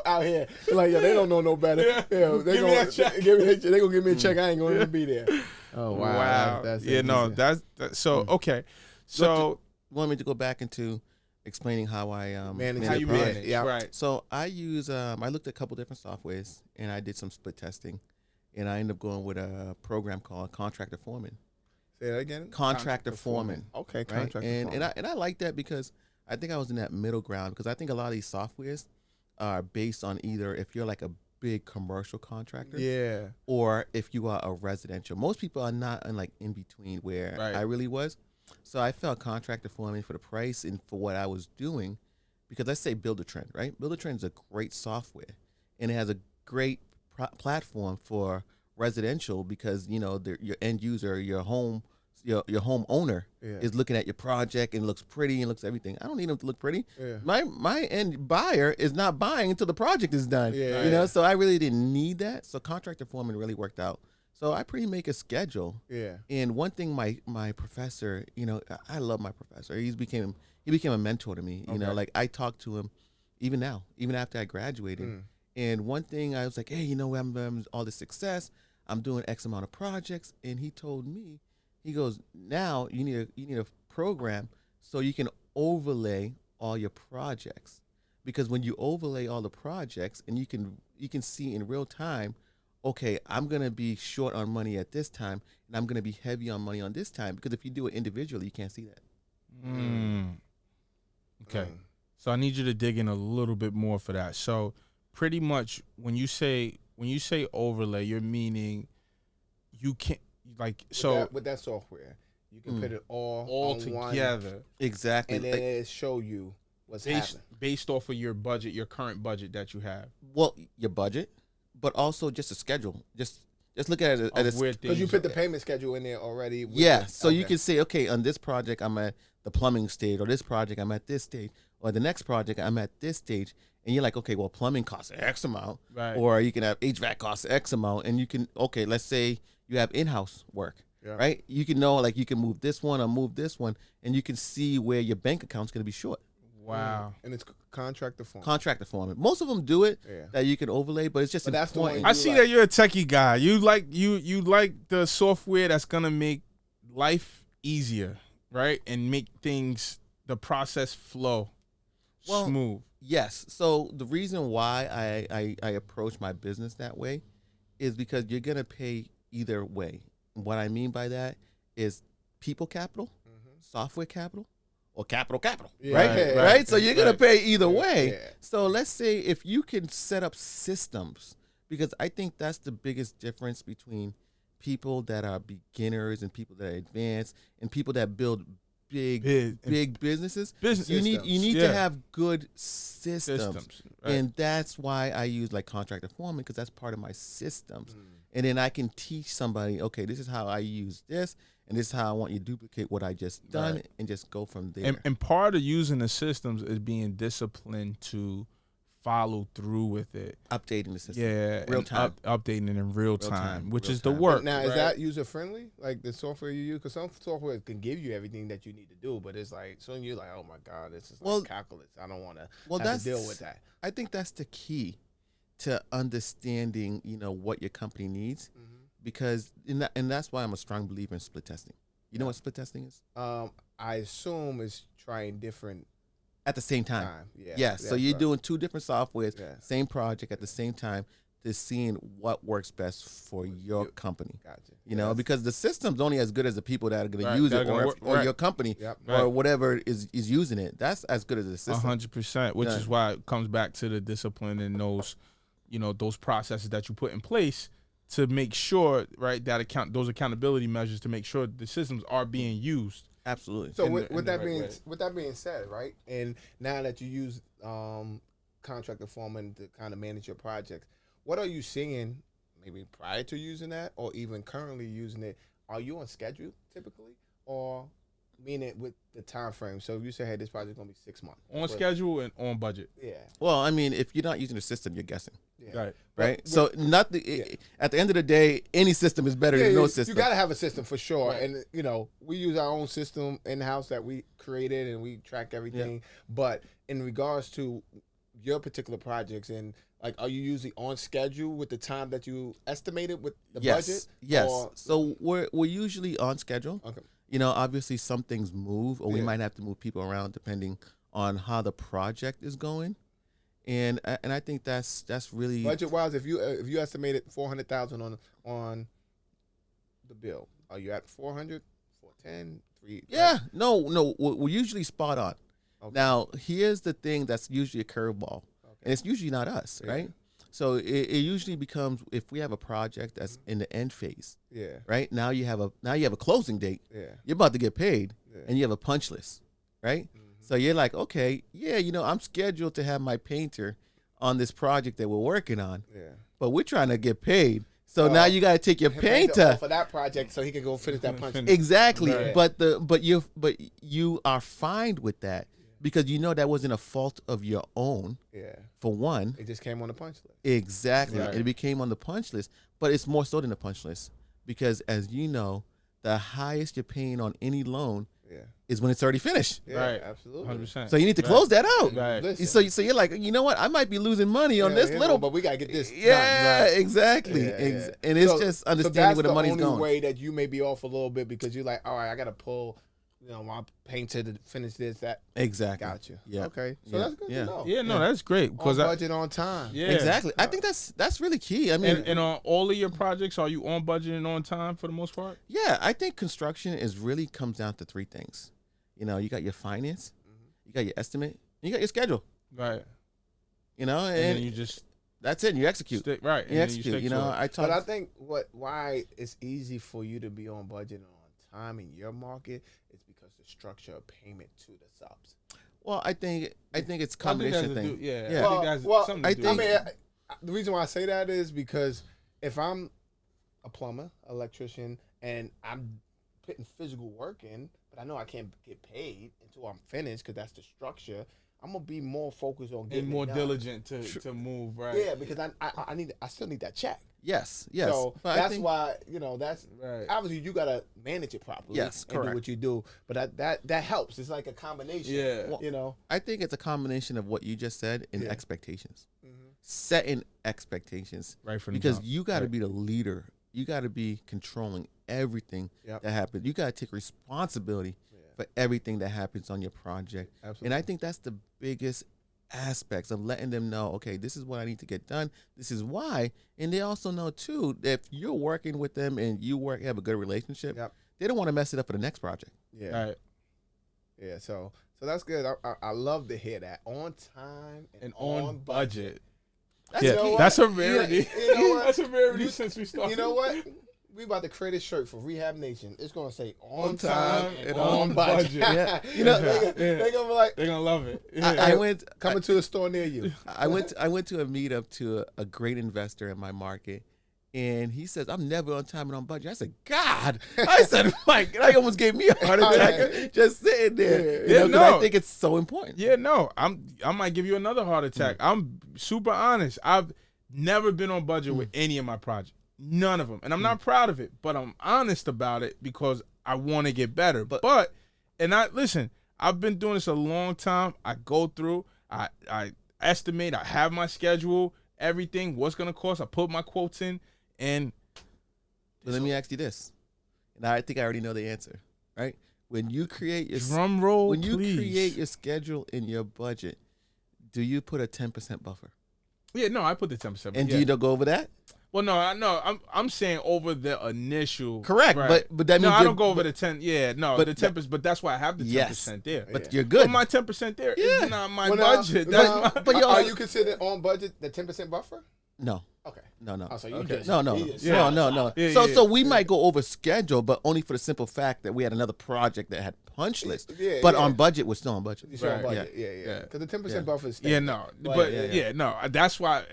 Out here. Like, yo, they don't know no better. Yeah. Yeah, they Give me that check. They gonna give me a check. I ain't gonna even be there. Oh Wow. That's yeah. No. interesting. That's so okay. So You want me to go back into explaining how I Manage how the you project. manage? Yeah. Right. So I use I looked at a couple different softwares and I did some split testing, and I ended up going with a program called Contractor Foreman. Say that again. Contractor Foreman. Okay, Right? contractor foreman. And I like that because I think I was in that middle ground because I think a lot of these softwares are based on either if you're like a big commercial contractor Yeah. or if you are a residential. Most people are not in between where Right. I really was. So I felt Contractor Foreman for the price and for what I was doing, because let's say Builder Trend, right? Builder Trend is a great software and it has a great platform for residential because your end user, your home owner Yeah. is looking at your project and looks pretty and looks everything. I don't need them to look pretty. Yeah. My end buyer is not buying until the project is done. Yeah. So I really didn't need that. So Contractor Foreman really worked out. So I pretty make a schedule. Yeah. And one thing my professor, I love my professor. He became a mentor to me. Okay. Like I talk to him even now, even after I graduated. And one thing I was like, hey, I'm all this success. I'm doing X amount of projects. And he told me, He goes, now you need a program so you can overlay all your projects, because when you overlay all the projects and you can see in real time, okay, I'm gonna be short on money at this time, and I'm gonna be heavy on money on this time, because if you do it individually, you can't see that. Okay. So I need you to dig in a little bit more for that. So pretty much when you say overlay, you're meaning you can't with that software, you can put it all on together. one, Exactly. and then it show you what's happening based off of your budget, your current budget that you have. Well, your budget, but also just a schedule. Just look at it as because you put the payment schedule in there already. So you can say, okay, on this project I'm at the plumbing stage, or this project I'm at this stage, or the next project I'm at this stage, and you're like, okay, well, plumbing costs X amount, right? Or you can have HVAC costs X amount, and you can, okay, let's say you have in-house work, right? You can know, like, you can move this one or move this one, and you can see where your bank account's going to be short. Wow. And it's contractor form. Most of them do it that you can overlay, but it's just that's the important. one I see that you're a techie guy. You like the software that's gonna make life easier, right? And make the process flow smooth. Yes. So the reason why I approach my business that way is because you're gonna pay either way. What I mean by that is people capital, software capital, or capital, right? So you're gonna pay either way. Yeah. So let's say if you can set up systems, because I think that's the biggest difference between people that are beginners and people that are advanced and people that build big businesses. You need to have good systems. Right. And that's why I use like contractor foreman, because that's part of my systems. And then I can teach somebody, okay, this is how I use this, and this is how I want you to duplicate what I just done, and just go from there. And part of using the systems is being disciplined to follow through with it. Updating the system. Yeah. Real time. Updating it in real time, which is the time. work. Now, is that user friendly? Like the software you use? Because some software can give you everything that you need to do, but it's like, so you're like, oh my God, this is like calculus. I don't want to have to deal with that. I think that's the key to understanding, what your company needs, because and that's why I'm a strong believer in split testing. You know what split testing is? I assume it's trying different at the same time. Yes. So you're doing two different softwares, same project at the same time, to seeing what works best for your company. Gotcha. Because the system's only as good as the people that are going to use it, or your company, or whatever is using it. That's as good as the system. 100%, which is why it comes back to the discipline and those, those processes that you put in place to make sure, right, that those accountability measures to make sure the systems are being used. Absolutely. So with that being said, right, and now that you use contractor foreman to kind of manage your projects, what are you seeing maybe prior to using that, or even currently using it? Are you on schedule typically, or meaning with the time frame? So if you say, hey, this project's gonna be 6 months on schedule and on budget. Yeah. Well, I mean, if you're not using the system, you're guessing. Yeah. Right. So at the end of the day, any system is better than no system. You got to have a system for sure. Right. And we use our own system in house that we created, and we track everything. But in regards to your particular projects, and like, are you usually on schedule with the time that you estimated with the budget? Yes. So we're usually on schedule. Okay. Obviously some things move, or we might have to move people around depending on how the project is going. And I think that's really budget wise. If you estimated 400,000 on the bill, are you at 400, 410, 3? Yeah, no, we're usually spot on. Okay. Now here's the thing that's usually a curveball, and it's usually not us, right? So it usually becomes, if we have a project that's in the end phase, right? Now you have a closing date. You're about to get paid, and you have a punch list, right? So you're like, okay, I'm scheduled to have my painter on this project that we're working on, but we're trying to get paid. So now you got to take your painter for that project so he can go finish that punch. Exactly, Right. but you are fine with that, because that wasn't a fault of your own. For one, it just came on the punch list. Exactly, Right. it became on the punch list, but it's more so than the punch list, because as you know, the highest you're paying on any loan is when it's already finished. Right. Absolutely. 100%. So you need to close that out. Right. Listen. So you're like, you know what? I might be losing money on this little, but we gotta get this. yeah, done. exactly. Yeah. And it's So- just so understanding that's where the money's only going. way that you may be off a little bit because you're like, all right, I gotta pull, my painter to finish this, that. Exactly. Gotcha. Yeah. Okay. So Yeah. that's good Yeah. to know. Yeah, no, that's great On because budget, on time. yeah, Exactly. I think that's really key. I mean, And on all of your projects, are you on budget and on time for the most part? yeah, I think construction is really comes down to three things. You got your finance, you got your estimate, and you got your schedule. Right. And And then you just that's it. And you execute. stick right. You And execute. then you stick to it. I talk. But I think why it's easy for you to be on budget and on time in your market is because the structure of payment to the subs. Well, I think it's a I think that's combination a thing. do- yeah, Yeah. I think that's Well, something to I do. think- the reason why I say that is because if I'm a plumber, electrician, and I'm putting physical work in, but I know I can't get paid until I'm finished because that's the structure, I'm gonna be more focused on getting and more it done. diligent to move, right? Yeah, because I still need that check. Yes. So But I that's think- why that's Right. obviously you gotta manage it properly. Yes, and do correct. what you do. But that helps. It's like a combination. Yeah. Well, I think it's a combination of what you just said and Yeah. expectations. Mhm. Setting expectations. Right from the Because jump. you got to Right. be the leader. You got to be controlling everything Yep. that happens. You got to take responsibility Yeah. for everything that happens on your project. Absolutely. And I think that's the biggest aspects of letting them know, okay, this is what I need to get done. This is why. And they also know too that if you're working with them and have a good relationship, Yep. they don't want to mess it up for the next project. Yeah. Right. Yeah. So that's good. I love to hear that on time And on budget. That's Yeah, You know what? that's a rarity. You know what? That's a rarity You- since we started. You know what? We about to create a shirt for Rehab Nation. It's gonna say on time time and and on on budget. budget. Yeah. You know, Yeah. they gonna be like They're gonna love it. I went coming to a store near you. I went to a meetup to a great investor in my market, and he says, I'm never on time and on budget. I said, God. I said, Mike, I almost gave me a heart attack just sitting there. Yeah, 'cause no. I think it's so important. Yeah, no, I might give you another heart attack. I'm super honest. I've never been on budget with any of my projects. None of them. And I'm not proud of it, but I'm honest about it because I want to get better. But listen, I've been doing this a long time. I go through, I estimate, I have my schedule, everything, what's gonna cost. I put my quotes in, and But let me ask you this, and I think I already know the answer, right? When you create your drum roll, when you please. create your schedule in your budget, do you put a 10% buffer? Yeah, no, I put the 10%. And yeah. do you not go over that? Well, no, I'm saying over the initial. Correct, right. but that No, means I you're- don't go over the 10. Yeah, no, but the 10%. But that's why I have the 10% there. But Yeah. you're good. But my 10% there Yeah. is not my Well, now- budget. now, That's my. but you are also- you considered on budget the 10% buffer? no, Okay. no. Oh, so you Okay. just No. you just- Yeah. No. Yeah, So yeah. we might go over schedule, but only for the simple fact that we had another project that had punch list. Yeah, but yeah. on budget, we're still on budget. You still on Right. budget. Yeah. Yeah. Because the 10% Yeah. buffer is Yeah, standard. no, But- but yeah, yeah, no. That's why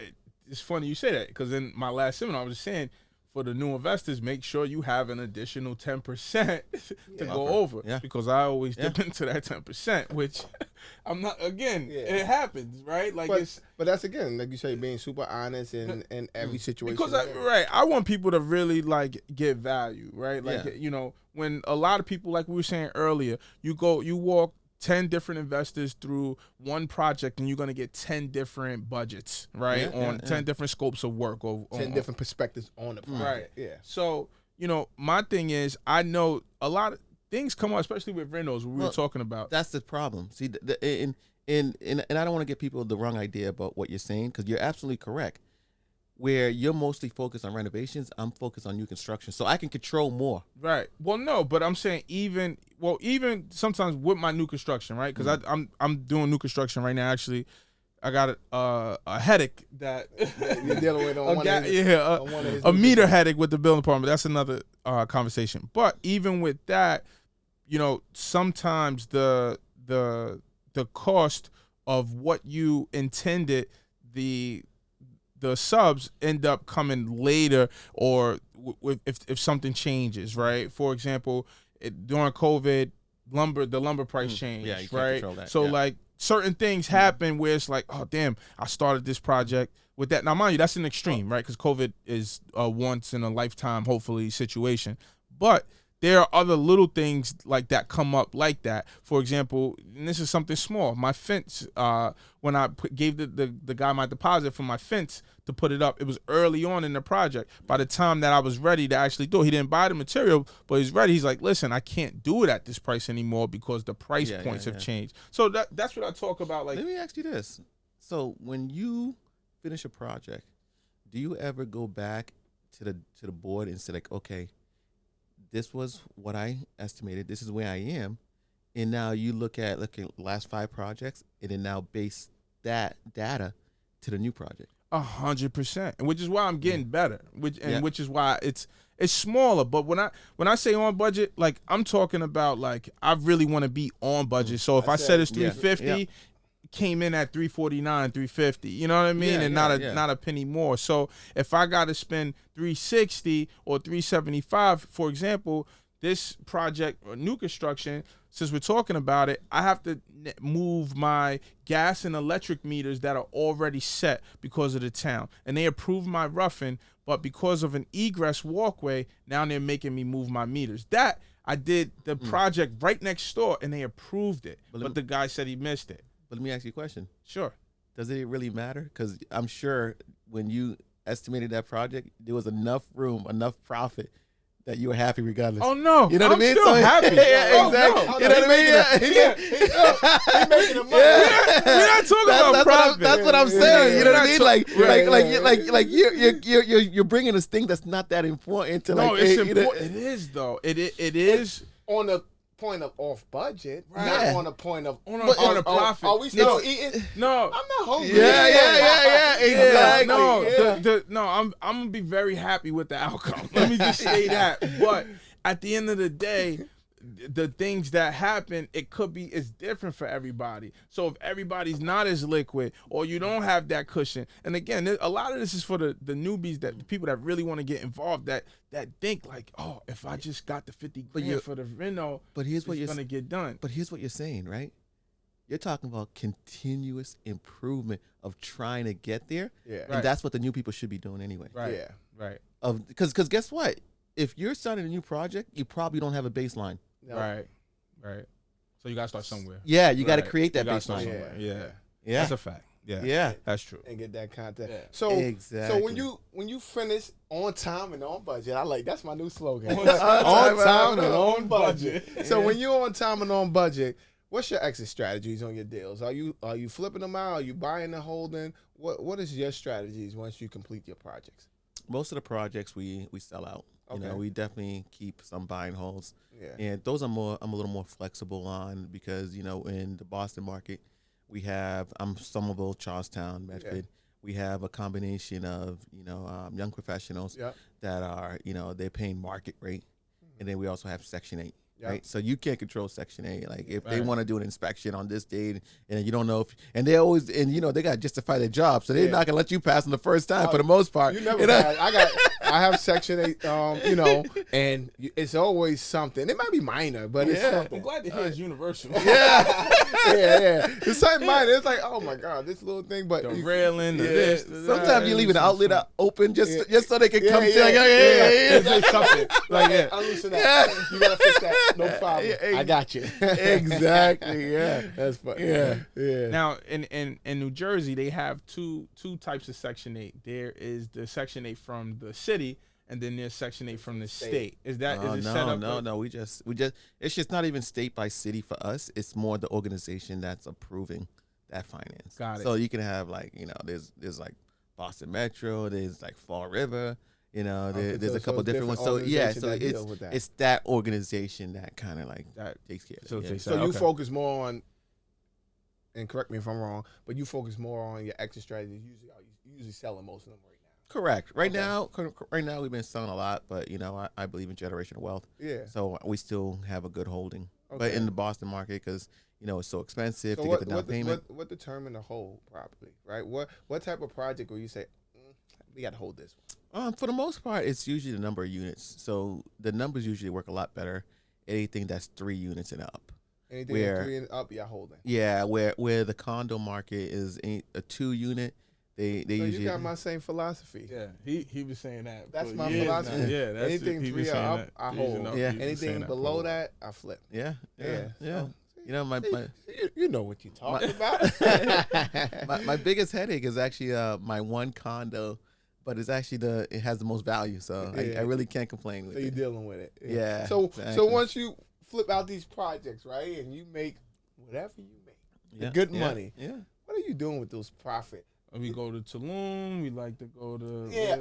it's funny you say that because in my last seminar I was saying for the new investors, make sure you have an additional 10% to go over. Yeah. Because I always Yeah. dip into that 10%, which I'm not. Again, Yeah. it happens, right? Like it's. But that's again, like you say, being super honest in every situation. Because I want people to really like get value, right? Like Yeah. when a lot of people, like we were saying earlier, you walk 10 different investors through one project, and you're gonna get 10 different budgets, right? Yeah, on yeah, 10 different scopes of work, or 10 different perspectives on the project. Right. Yeah. So my thing is, I know a lot of things come up, especially with Renos, what we were Well, talking about. That's the problem. See, and I don't want to give people the wrong idea about what you're saying because you're absolutely correct. Where you're mostly focused on renovations, I'm focused on new construction, so I can control more. Right. Well, no, but I'm saying even sometimes with my new construction, right? Because I'm doing new construction right now. Actually, I got a headache that You're dealing with on one of his, on one of his a meter headache with the building department. That's another conversation. But even with that, sometimes the cost of what you intended, the subs end up coming later, or if something changes, right? For example, during COVID, the lumber price changed, Yeah, you can't right? control that, So yeah. like certain things happen where it's like, oh damn, I started this project with that. Now mind you, that's an extreme, right? Because COVID is a once in a lifetime, hopefully, situation. But there are other little things like that come up like that. For example, and this is something small. My fence, when I gave the guy my deposit for my fence to put it up, it was early on in the project. By the time that I was ready to actually do it, he didn't buy the material, but he's ready. He's like, listen, I can't do it at this price anymore because the price points have changed. So that's what I talk about. Like, let me ask you this. So when you finish a project, do you ever go back to the board and say, like, okay, this was what I estimated, this is where I am, and now you look at last 5 projects and then now base that data to the new project? 100%, and which is why I'm getting better. Which is why it's smaller. But when I say on budget, like, I'm talking about, like, I really want to be on budget. So if I said it's 350. Came in at 349, 350, you know what I mean? And not a penny more. So if I got to spend 360 or 375, for example, this project or new construction, since we're talking about it, I have to move my gas and electric meters that are already set because of the town. And they approved my roughing, but because of an egress walkway, now they're making me move my meters. That I did the project right next door and they approved it. But the guy said he missed it. But let me ask you a question. Sure. Does it really matter? Because I'm sure when you estimated that project, there was enough room, enough profit that you were happy regardless. Oh, no. You know what I mean? I'm still happy. Yeah, exactly. No. You know what I mean? He's making the money. We're not talking about profit. That's what I'm saying. You know what I mean? Right. You're bringing this thing that's not that important to, like. No, it's important. It is, though. It is. On the point of off budget, Right. not on the point of on a profit. Are we still eating? No. I'm not hungry. Yeah, exactly. No, Yeah. I'm gonna be very happy with the outcome. Let me just say that. But at the end of the day, the things that happen, it's different for everybody. So if everybody's not as liquid, or you don't have that cushion, and again, a lot of this is for the newbies, the people that really want to get involved, that think like, oh, if I just got the 50 grand for the reno, but here's what it's gonna get done. But here's what you're saying, right? You're talking about continuous improvement of trying to get there, and that's what the new people should be doing anyway. Right. Yeah. Right. Because guess what? If you're starting a new project, you probably don't have a baseline. No. Right. So you gotta start somewhere. Yeah, you got to create that baseline. Yeah. Yeah, That's a fact. Yeah. Yeah, That's true. And get that content. Yeah. So exactly. So when you finish on time and on budget, that's my new slogan. On time and on budget. So when you're on time and on budget, what's your exit strategies on your deals? Are you flipping them out? Are you buying and holding? What is your strategies once you complete your projects? Most of the projects we sell out. Okay. You know, we definitely keep some buy and holds. Yeah. And those I'm a little more flexible on because, you know, in the Boston market, I'm Somerville, Charlestown, Medford. Yeah. We have a combination of, you know, young professionals that are, you know, they're paying market rate. And then we also have Section 8. Right, so you can't control Section 8. Like if they want to do an inspection on this date, and you don't know if, and they always, and you know they got to justify their job, so they're not gonna let you pass on the first time for the most part. You never pass. I have Section 8, you know, and it's always something. It might be minor, but it's something. I'm glad to hear it's universal. Yeah. It's something minor. It's like, oh my God, this little thing, but the railing, this. Sometimes you leave an outlet open just so they can come to like, It's something. Like, unloosen that. You gotta fix that. No problem. I got you. Exactly. Yeah. That's funny. Yeah. Now in New Jersey, they have two types of Section 8. There is the Section 8 from the city, and then there's Section 8 from the state. Is that is it set up? No. We just it's just not even state by city for us. It's more the organization that's approving that finance. Got it. So you can have like, you know, there's like Boston Metro, there's like Fall River. You know, there's a couple different ones. So it's that organization that kind of like that takes care of it. So you focus more on, and correct me if I'm wrong, but you focus more on your exit strategies. You usually selling most of them right now. Correct. Right now we've been selling a lot, but you know I believe in generational wealth. Yeah. So we still have a good holding, but in the Boston market because you know it's so expensive to get the down payment. What determine the hold properly, right? What type of project will you say we got to hold this one? For the most part, it's usually the number of units. So the numbers usually work a lot better. Anything that's 3 units and up. Anything that's 3 and up, you're holding. Yeah, where the condo market is a 2 unit, They So usually you got my same philosophy. Yeah, he was saying that. That's for my years philosophy. now. Yeah, that's Anything he was 3 or saying up, that. I Years hold. and up, Yeah. he was saying Anything that below for- that, I flip. yeah. So, You know, my you know what you're talking about. my biggest headache is actually my one condo, but it's actually it has the most value, so Yeah. I really can't complain with So you're it. dealing with it. Yeah, So exactly. once you flip out these projects, right, and you make whatever you make, the good money. Yeah. What are you doing with those profits? We go to Tulum. We like to go to. Yeah.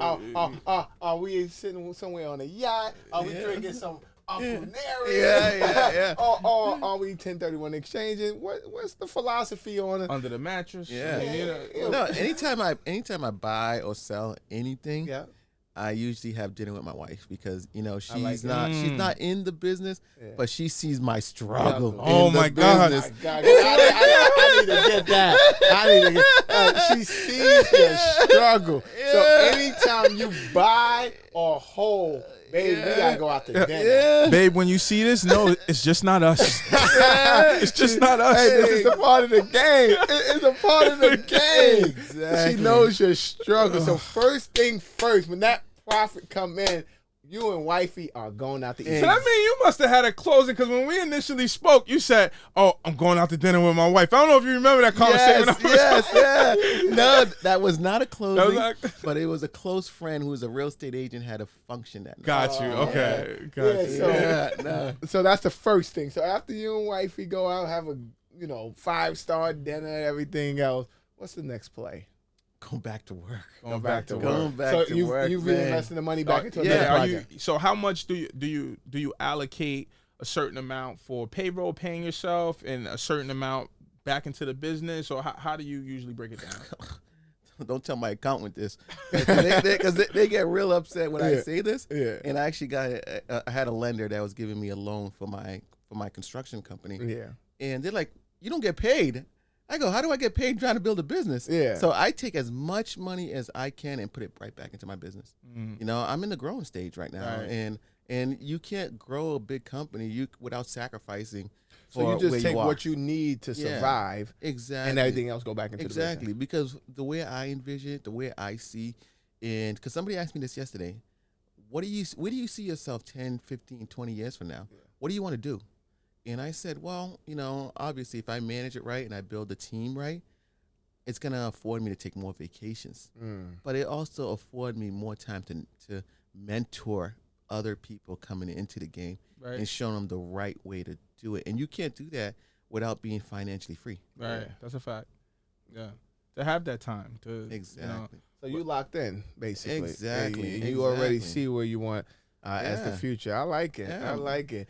Are we sitting somewhere on a yacht? Are we drinking some Uncle Nary? Yeah. Or are we 1031 exchanging? What's the philosophy on it? under the mattress. Yeah. You know, No, anytime I buy or sell anything, Yeah. I usually have dinner with my wife because she's like not in the business, Yeah. but she sees my struggle. Yeah. Oh in the my God. business. God, I need to get that. She sees your struggle. So anytime you buy or hold, baby, we gotta go out to dinner. Yeah. babe, when you see this, no, it's just not us. It's just not us. Hey, this is a part of the game. It's a part of the game. Exactly. She knows your struggle. So first thing first, when that profit come in, you and wifey are going out to eat. So that means you must have had a closing because when we initially spoke, you said, "Oh, I'm going out to dinner with my wife." I don't know if you remember that conversation. Yes. No, that was not a closing, not- but it was a close friend who was a real estate agent had a function that night. Got you. Okay. Got Yeah, you. so, No. so that's the first thing. So after you and wifey go out, have a 5-star dinner, everything else. What's the next play? Go back to work. Going back to Going work. back So to you've work. reinvesting the money back into yeah, another Are project. you? So how much do you allocate a certain amount for payroll, paying yourself, and a certain amount back into the business, or how do you usually break it down? Don't tell my accountant this, because they get real upset when I Yeah. say this. Yeah. And I actually I had a lender that was giving me a loan for my construction company, Yeah. and they're like, "You don't get paid." I go, "How do I get paid trying to build a business?" Yeah. So I take as much money as I can and put it right back into my business. I'm in the growing stage right now, Right. and you can't grow a big company without sacrificing. So you for just where take are. what you need to Yeah. survive, Exactly. and everything else go back into the Exactly, because the way I envision it, the way I see, and because somebody asked me this yesterday, where do you see yourself 10, 15, 20 years from now? What do you want to do? And I said, well, obviously if I manage it right and I build the team right, it's going to afford me to take more vacations. But it also afford me more time to mentor other people coming into the game Right. and show them the right way to do it. And you can't do that without being financially free. Right. That's a fact. Yeah. To have that time to Exactly. So you locked in, basically. Exactly, And you already exactly. see where you want as the Yeah. future. I like it. Yeah. I like it.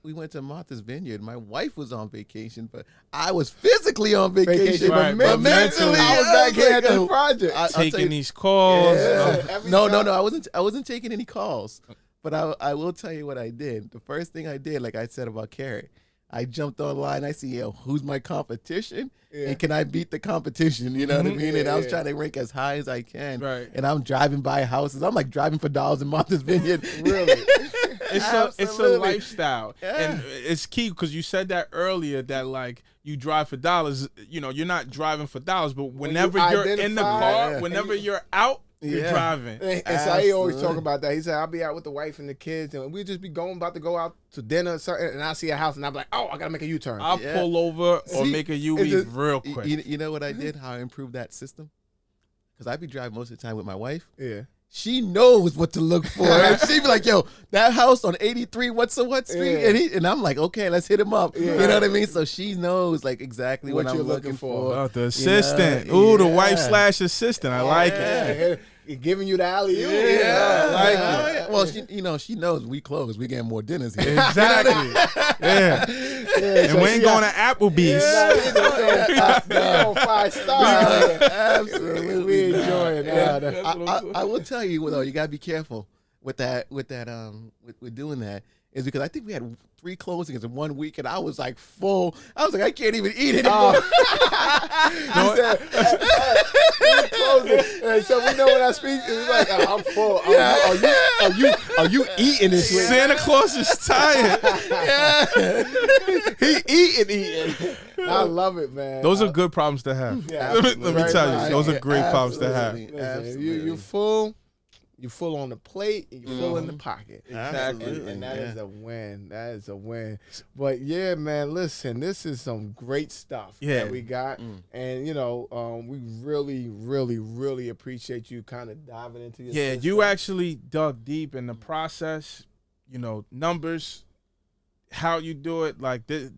We went to Martha's Vineyard. My wife was on vacation, but I was physically on vacation. Right, but but mentally, mentally, I was back here at the oh, project. I'll tell taking you- these calls. Yeah. Every No, time- I wasn't taking any calls. But I will tell you what I did. The first thing I did, like I said about Carrot, I jumped online. I see, who's my competition? Yeah. And can I beat the competition? You know what I mean? And I was Yeah. trying to rank as high as I can. Right. And I'm driving by houses. I'm like driving for dollars in Martha's Vineyard. Really? It's a Absolutely. lifestyle, Yeah. and it's key because you said that earlier that like you drive for dollars. You're not driving for dollars, but whenever you you're in the identify- car, Yeah. whenever you're out, you're Yeah. driving. And so he always talk Absolutely. about that. He said, I'll be out with the wife and the kids, and we'll just be about to go out to dinner or something, and I see a house, and I'm like, oh, I got to make a U-turn. I'll Yeah. pull over or See, make a it's U-E just- real quick. You know what I did? How I improved that system? Because I be driving most of the time with my wife. Yeah. She knows what to look for. And she be like, yo, that house on 83, what's the what street? Yeah. And I'm like, okay, let's hit him up. Yeah. You know what I mean? So she knows like exactly what, What I'm you're looking looking for. for. Oh, the assistant. know, Ooh, the yeah. wife/assistant. I like it. Yeah. He giving you the alley. Yeah, I like oh, it. yeah. Well, she knows we close. We getting more dinners here. Exactly. Yeah. And we ain't going to Applebee's. On 5-star. Absolutely. We enjoying Yeah. that. I will tell you though, you gotta be careful with doing that. Is because I think we had 3 closings in 1 week, and I was like full. I was like, I can't even eat anymore. He said, we closing. And so we know when I speak, it's like, I'm full. Are you eating this week? Santa Claus is tired. He eating. I love it, man. Those are good problems to have. Yeah, let me right, tell you, right. those are great problems to have. Absolutely. Listen, Absolutely. you full. You full on the plate, and you full in the pocket. Absolutely. And that is a win. That is a win. But yeah, man, listen, this is some great stuff that we got. And, you know, we really, really, really appreciate you kind of diving into your system. You actually dug deep in the process, you know, numbers, how you do it. Like this,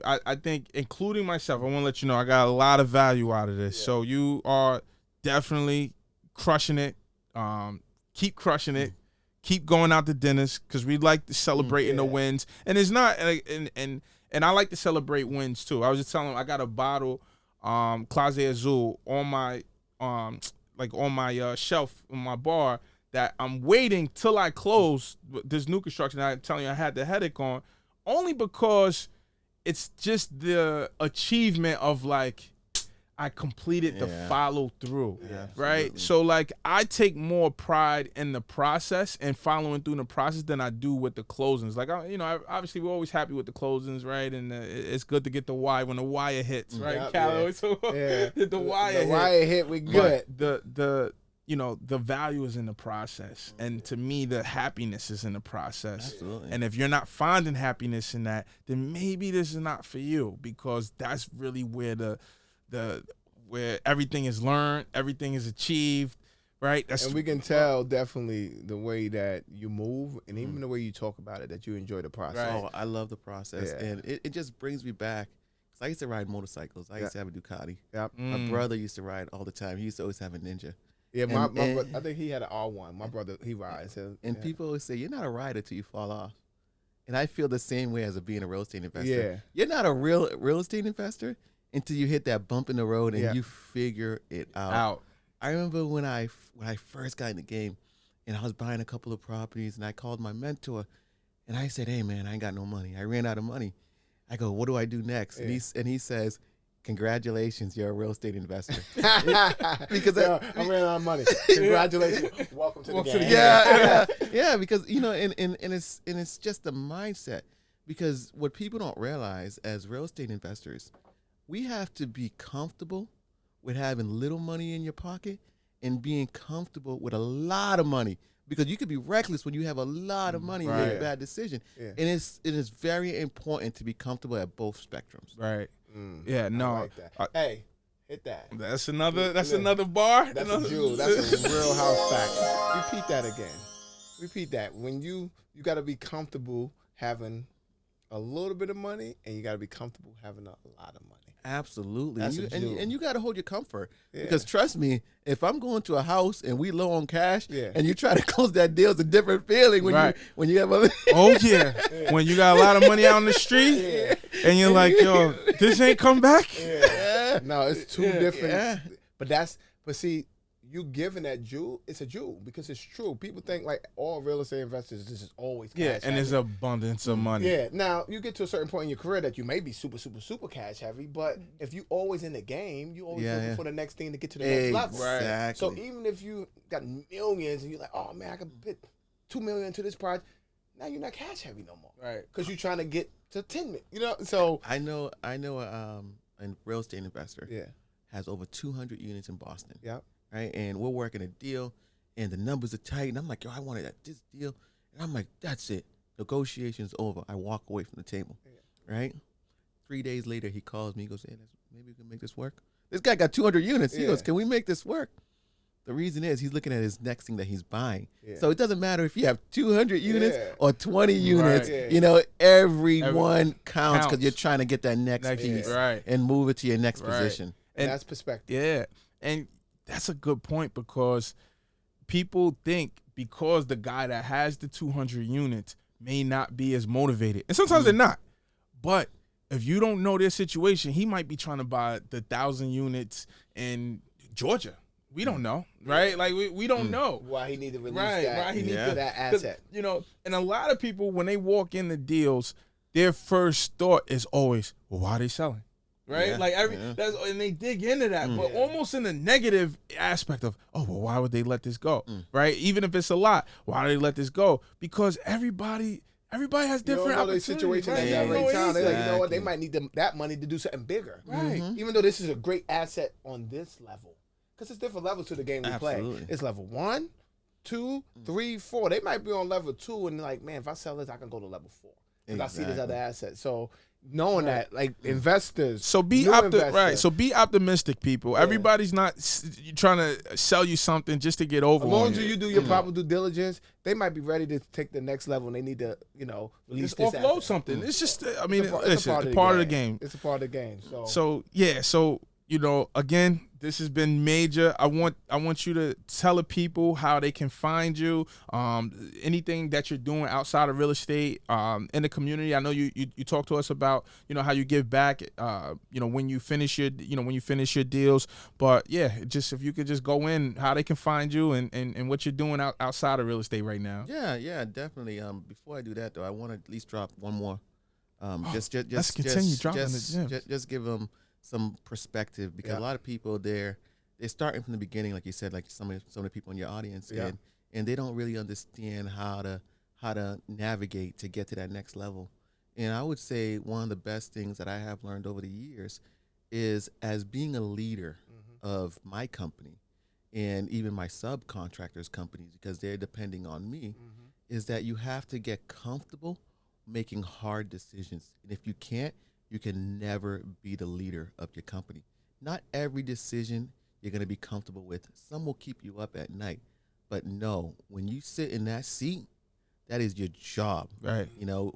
I think, including myself, I want to let you know I got a lot of value out of this. Yeah. So you are definitely crushing it. Keep crushing it. Keep going out to dinners because we like to celebrating the wins. And it's not and I like to celebrate wins too. I was just telling him I got a bottle, Clase Azul on my shelf in my bar that I'm waiting till I close this new construction. I'm telling you I had the headache on only because it's just the achievement of like I completed the follow through, right? Absolutely. So like I take more pride in the process and following through the process than I do with the closings. Like, you know, obviously we're always happy with the closings, right? And it's good to get the wire when the wire hits, right? The wire the wire hit, we good. But the you know, the value is in the process. And to me, the happiness is in the process. Absolutely. And if you're not finding happiness in that, then maybe this is not for you because that's really where where everything is learned, everything is achieved, right? And we can tell definitely the way that you move and even the way you talk about it, that you enjoy the process. Right. Oh, I love the process. And it just brings me back. Cause I used to ride motorcycles. I used to have a Ducati. Yep. My brother used to ride all the time. He used to always have a Ninja. Yeah, my brother, I think he had an R1. My brother, he rides. And people always say, you're not a rider till you fall off. And I feel the same way as being a real estate investor. Yeah. You're not a real estate investor until you hit that bump in the road and you figure it out. I remember when I first got in the game and I was buying a couple of properties and I called my mentor and I said, hey, man, I ain't got no money. I ran out of money. I go, what do I do next? Yeah. And he says, congratulations, you're a real estate investor. Because I ran out of money. Congratulations. Welcome to the game. Yeah, because, you know, and it's just the mindset. Because what people don't realize as real estate investors, we have to be comfortable with having little money in your pocket and being comfortable with a lot of money. Because you could be reckless when you have a lot of money and make a bad decision. Yeah. And it is very important to be comfortable at both spectrums. Right. Yeah, no. I like that. Hey, hit that. That's another bar. That's a jewel. That's a real house fact. Repeat that again. Repeat that. When you got to be comfortable having a little bit of money and you got to be comfortable having a lot of money. Absolutely. That's and you got to hold your comfort. Yeah. Because trust me, if I'm going to a house and we low on cash and you try to close that deal, it's a different feeling when you have a when you got a lot of money out on the street and you're like, yo, this ain't come back. No, it's two different. But see, you giving that jewel, it's a jewel because it's true. People think like all real estate investors, this is always cash heavy. And there's abundance of money. Yeah. Now you get to a certain point in your career that you may be super, super, super cash heavy, but if you always in the game, you always looking for the next thing to get to the next level. Exactly. So even if you got millions and you're like, oh man, I could put $2 million into this project, now you're not cash heavy no more. Right. Because you're trying to get to 10 million. You know, so I know a real estate investor has over 200 units in Boston. Yeah. Right, and we're working a deal, and the numbers are tight, and I'm like, yo, I wanted this deal, and I'm like, that's it. Negotiation's over. I walk away from the table, right? 3 days later, he calls me. He goes, hey, maybe we can make this work. This guy got 200 units. He goes, can we make this work? The reason is he's looking at his next thing that he's buying. So it doesn't matter if you have 200 units or 20 units. You know, every one counts because you're trying to get that next piece and move it to your next position. And that's perspective. Yeah, and that's a good point because people think because the guy that has the 200 units may not be as motivated. And sometimes they're not. But if you don't know their situation, he might be trying to buy the 1,000 units in Georgia. We don't know, right? Like, we don't know. Why he need to release that. Why he need that asset. You know, and a lot of people, when they walk in the deals, their first thought is always, well, why are they selling? Right, and they dig into that, but almost in a negative aspect of, oh, well, why would they let this go? Right, even if it's a lot, why do they let this go? Because everybody Everybody has You don't different know their opportunities. situation Right? at You that don't know right time. They're like, you know what? They Exactly. might need that money to do something bigger. Right. Even though this is a great asset on this level, because it's different levels to the game we Absolutely. play. It's level 1, 2, 3, 4. They might be on level 2 and like, man, if I sell this, I can go to level 4 because I see this other asset. So knowing that, like investors, So be new investor, right. So be optimistic, people. Everybody's not trying to sell you something just to get over. as long on as you do your proper due diligence, they might be ready to take the next level and they need to, release just this offload asset. something. It's just, I mean, It's a it's part of the game. It's a part of the game. So yeah, so again, this has been major. I want you to tell the people how they can find you. Anything that you're doing outside of real estate, in the community. I know you talk to us about how you give back. When you finish your deals. But yeah, just if you could just go in, how they can find you and what you're doing outside of real estate right now. Yeah, definitely. Before I do that though, I want to at least drop one more. Let's continue dropping the gems. Just give them some perspective because a lot of people they're starting from the beginning, like you said, like some of the people in your audience, and they don't really understand how to navigate to get to that next level. And I would say one of the best things that I have learned over the years is as being a leader of my company and even my subcontractors' companies because they're depending on me, is that you have to get comfortable making hard decisions. And if you can't, you can never be the leader of your company. Not every decision you're going to be comfortable with. Some will keep you up at night. But no, when you sit in that seat, that is your job. Right.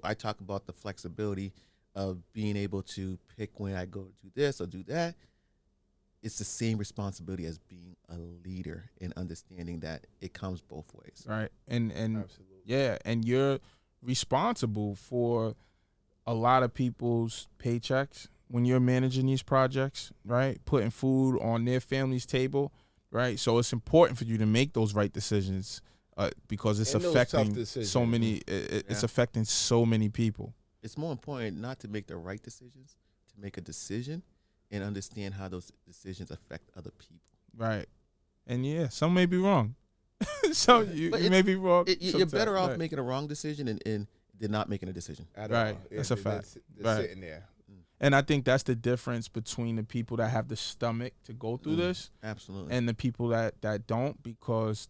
I talk about the flexibility of being able to pick when I go do this or do that. It's the same responsibility as being a leader and understanding that it comes both ways. Right. And Absolutely. yeah, and you're responsible for a lot of people's paychecks when you're managing these projects, right? Putting food on their family's table, right? So it's important for you to make those right decisions because it's And those affecting tough decisions. so many. It's affecting so many people. It's more important not to make the right decisions, to make a decision and understand how those decisions affect other people. Right. And yeah, some may be wrong. So you may be wrong. You're better off right. making a wrong decision and than not making a decision. Right. That's a fact. They're Right. sitting there. And I think that's the difference between the people that have the stomach to go through this Absolutely. and the people that don't, because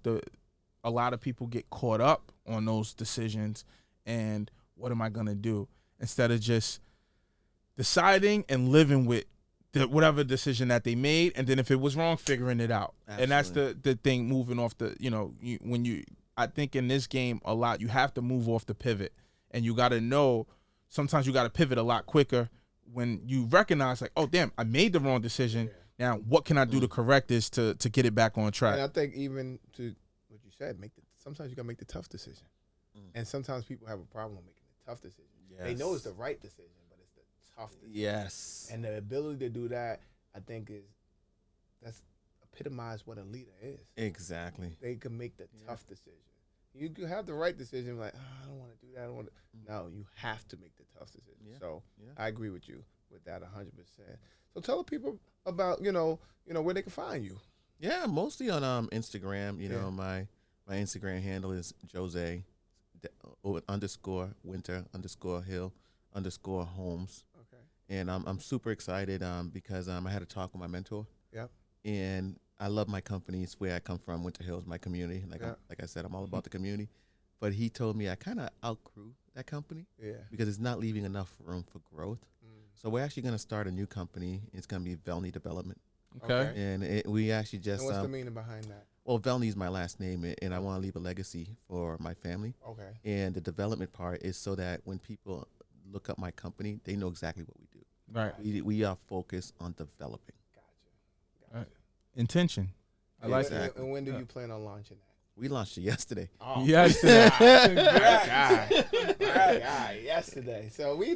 a lot of people get caught up on those decisions and what am I going to do instead of just deciding and living with whatever decision that they made, and then if it was wrong, figuring it out. Absolutely. And that's the thing, moving off the I think in this game a lot you have to move off the pivot, and you got to know sometimes you got to pivot a lot quicker when you recognize like, oh damn, I made the wrong decision. Now what can I do to correct this to get it back on track? And I think even to what you said, sometimes you gotta make the tough decision. And sometimes people have a problem with making the tough decision. They know it's the right decision, but it's the tough decision. Yes. And the ability to do that, I think that's epitomize what a leader is. Exactly. They can make the tough decision. You can have the right decision, like, I don't want to do that. I don't want to. No, you have to make the tough decision. Yeah. So I agree with you with that 100%. So tell the people about where they can find you. Yeah, mostly on Instagram. My Instagram handle is Josue _Winter_Hill_Homes. Okay. And I'm super excited because I had a talk with my mentor. Yep. And I love my company. It's where I come from. Winter Hills, my community. Like I said, I'm all about the community. But he told me I kind of outgrew that company because it's not leaving enough room for growth. So we're actually going to start a new company. It's going to be Velney Development. Okay. And we actually just And what's the meaning behind that? Well, Velney is my last name, and I want to leave a legacy for my family. Okay. And the development part is so that when people look up my company, they know exactly what we do. Right. We are focused on developing. Gotcha. Right. Intention. I like that. Exactly. And when do you plan on launching that? We launched it yesterday. Oh, Yesterday. Yesterday. So we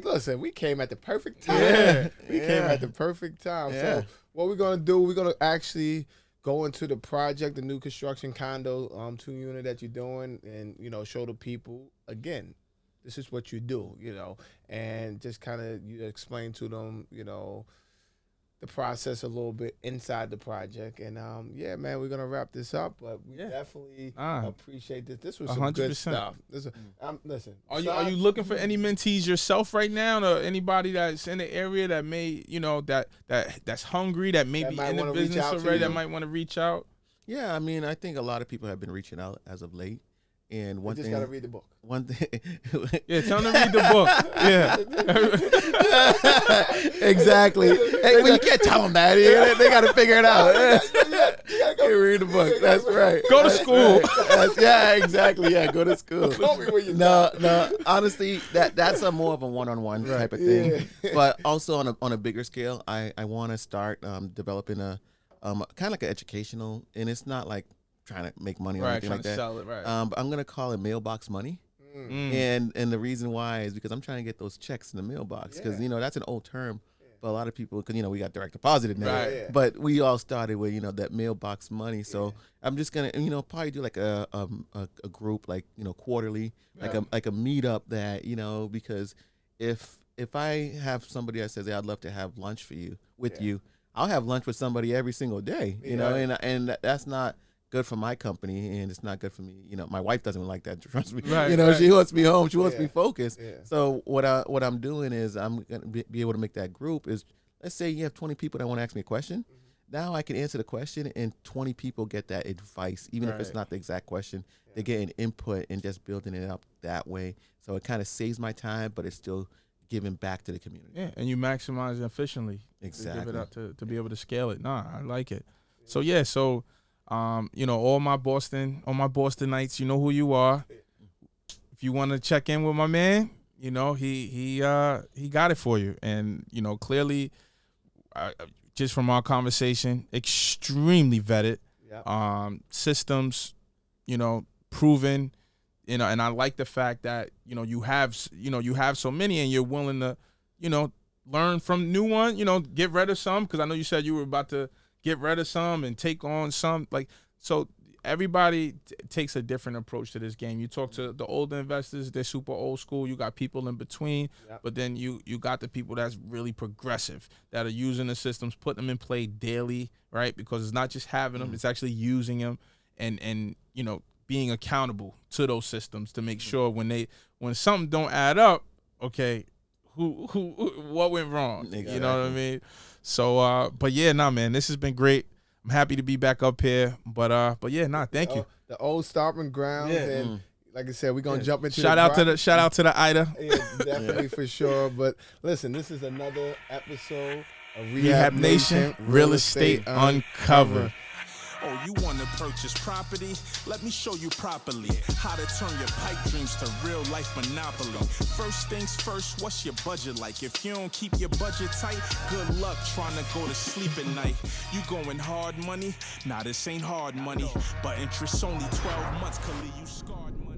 came at the perfect time. We came at the perfect time. Yeah. So what we're gonna do, we're gonna actually go into the project, the new construction condo 2-unit that you're doing, and show the people again, this is what you do, and just kind of you explain to them, the process a little bit inside the project. And yeah, man, we're gonna wrap this up, but we definitely appreciate this. This was some 100%. good stuff. Listen, Are you looking for any mentees yourself right now, or anybody that's in the area that may, that's hungry, that may be in the business already, that might want to reach out? Yeah, I mean, I think a lot of people have been reaching out as of late. And one you thing, just gotta read the book. One thing, yeah, tell them to read the book. Yeah, exactly. Hey, well, you can't tell them that. They got to figure it out. You read the book. That's right. Go to school. Right. Yeah, exactly. Yeah, go to school. No. Honestly, that's a more of a one-on-one type of thing. Yeah. But also on a bigger scale, I want to start developing a kind of like an educational, and it's not like trying to make money or anything like that. Sell it, right. But I'm gonna call it mailbox money. And the reason why is because I'm trying to get those checks in the mailbox, because that's an old term, but a lot of people, because we got direct deposited now, but we all started with that mailbox money. So I'm just gonna probably do like a group, like quarterly, like a meetup that because if I have somebody that says, hey, I'd love to have lunch with you, I'll have lunch with somebody every single day, and that's not good for my company, and it's not good for me. My wife doesn't like that. Trust me. She wants me home. She wants me focused. Yeah. So what I'm doing is I'm gonna be able to make that group. Is let's say you have 20 people that want to ask me a question. Mm-hmm. Now I can answer the question, and 20 people get that advice, even if it's not the exact question. Yeah. They get an input and just building it up that way. So it kind of saves my time, but it's still giving back to the community. Yeah, and you maximize it efficiently. Exactly. To give it up to be able to scale it. Nah, I like it. So all my Bostonites, you know who you are. If you want to check in with my man, he got it for you. And clearly, just from our conversation, extremely vetted. Yep. Systems, proven. And I like the fact that you have so many, and you're willing to learn from new one. Get rid of some, because I know you said you were about to get rid of some and take on some. So everybody takes a different approach to this game. You talk to the older investors, they're super old school. You got people in between, but then you got the people that's really progressive, that are using the systems, putting them in play daily, right? Because it's not just having them, it's actually using them and being accountable to those systems to make sure when something don't add up, okay, what went wrong? Exactly. You know what I mean? So, but yeah, man, this has been great. I'm happy to be back up here, but thank you. The old stomping grounds, and like I said, we're gonna jump into shout out to the Ida. Yeah, definitely for sure. But listen, this is another episode of Rehab Nation Real Estate Uncovered. Oh, you want to purchase property? Let me show you properly how to turn your pipe dreams to real life monopoly. First things first, what's your budget like? If you don't keep your budget tight, good luck trying to go to sleep at night. You going hard money? Nah, this ain't hard money, but interest only 12 months can leave you scarred money.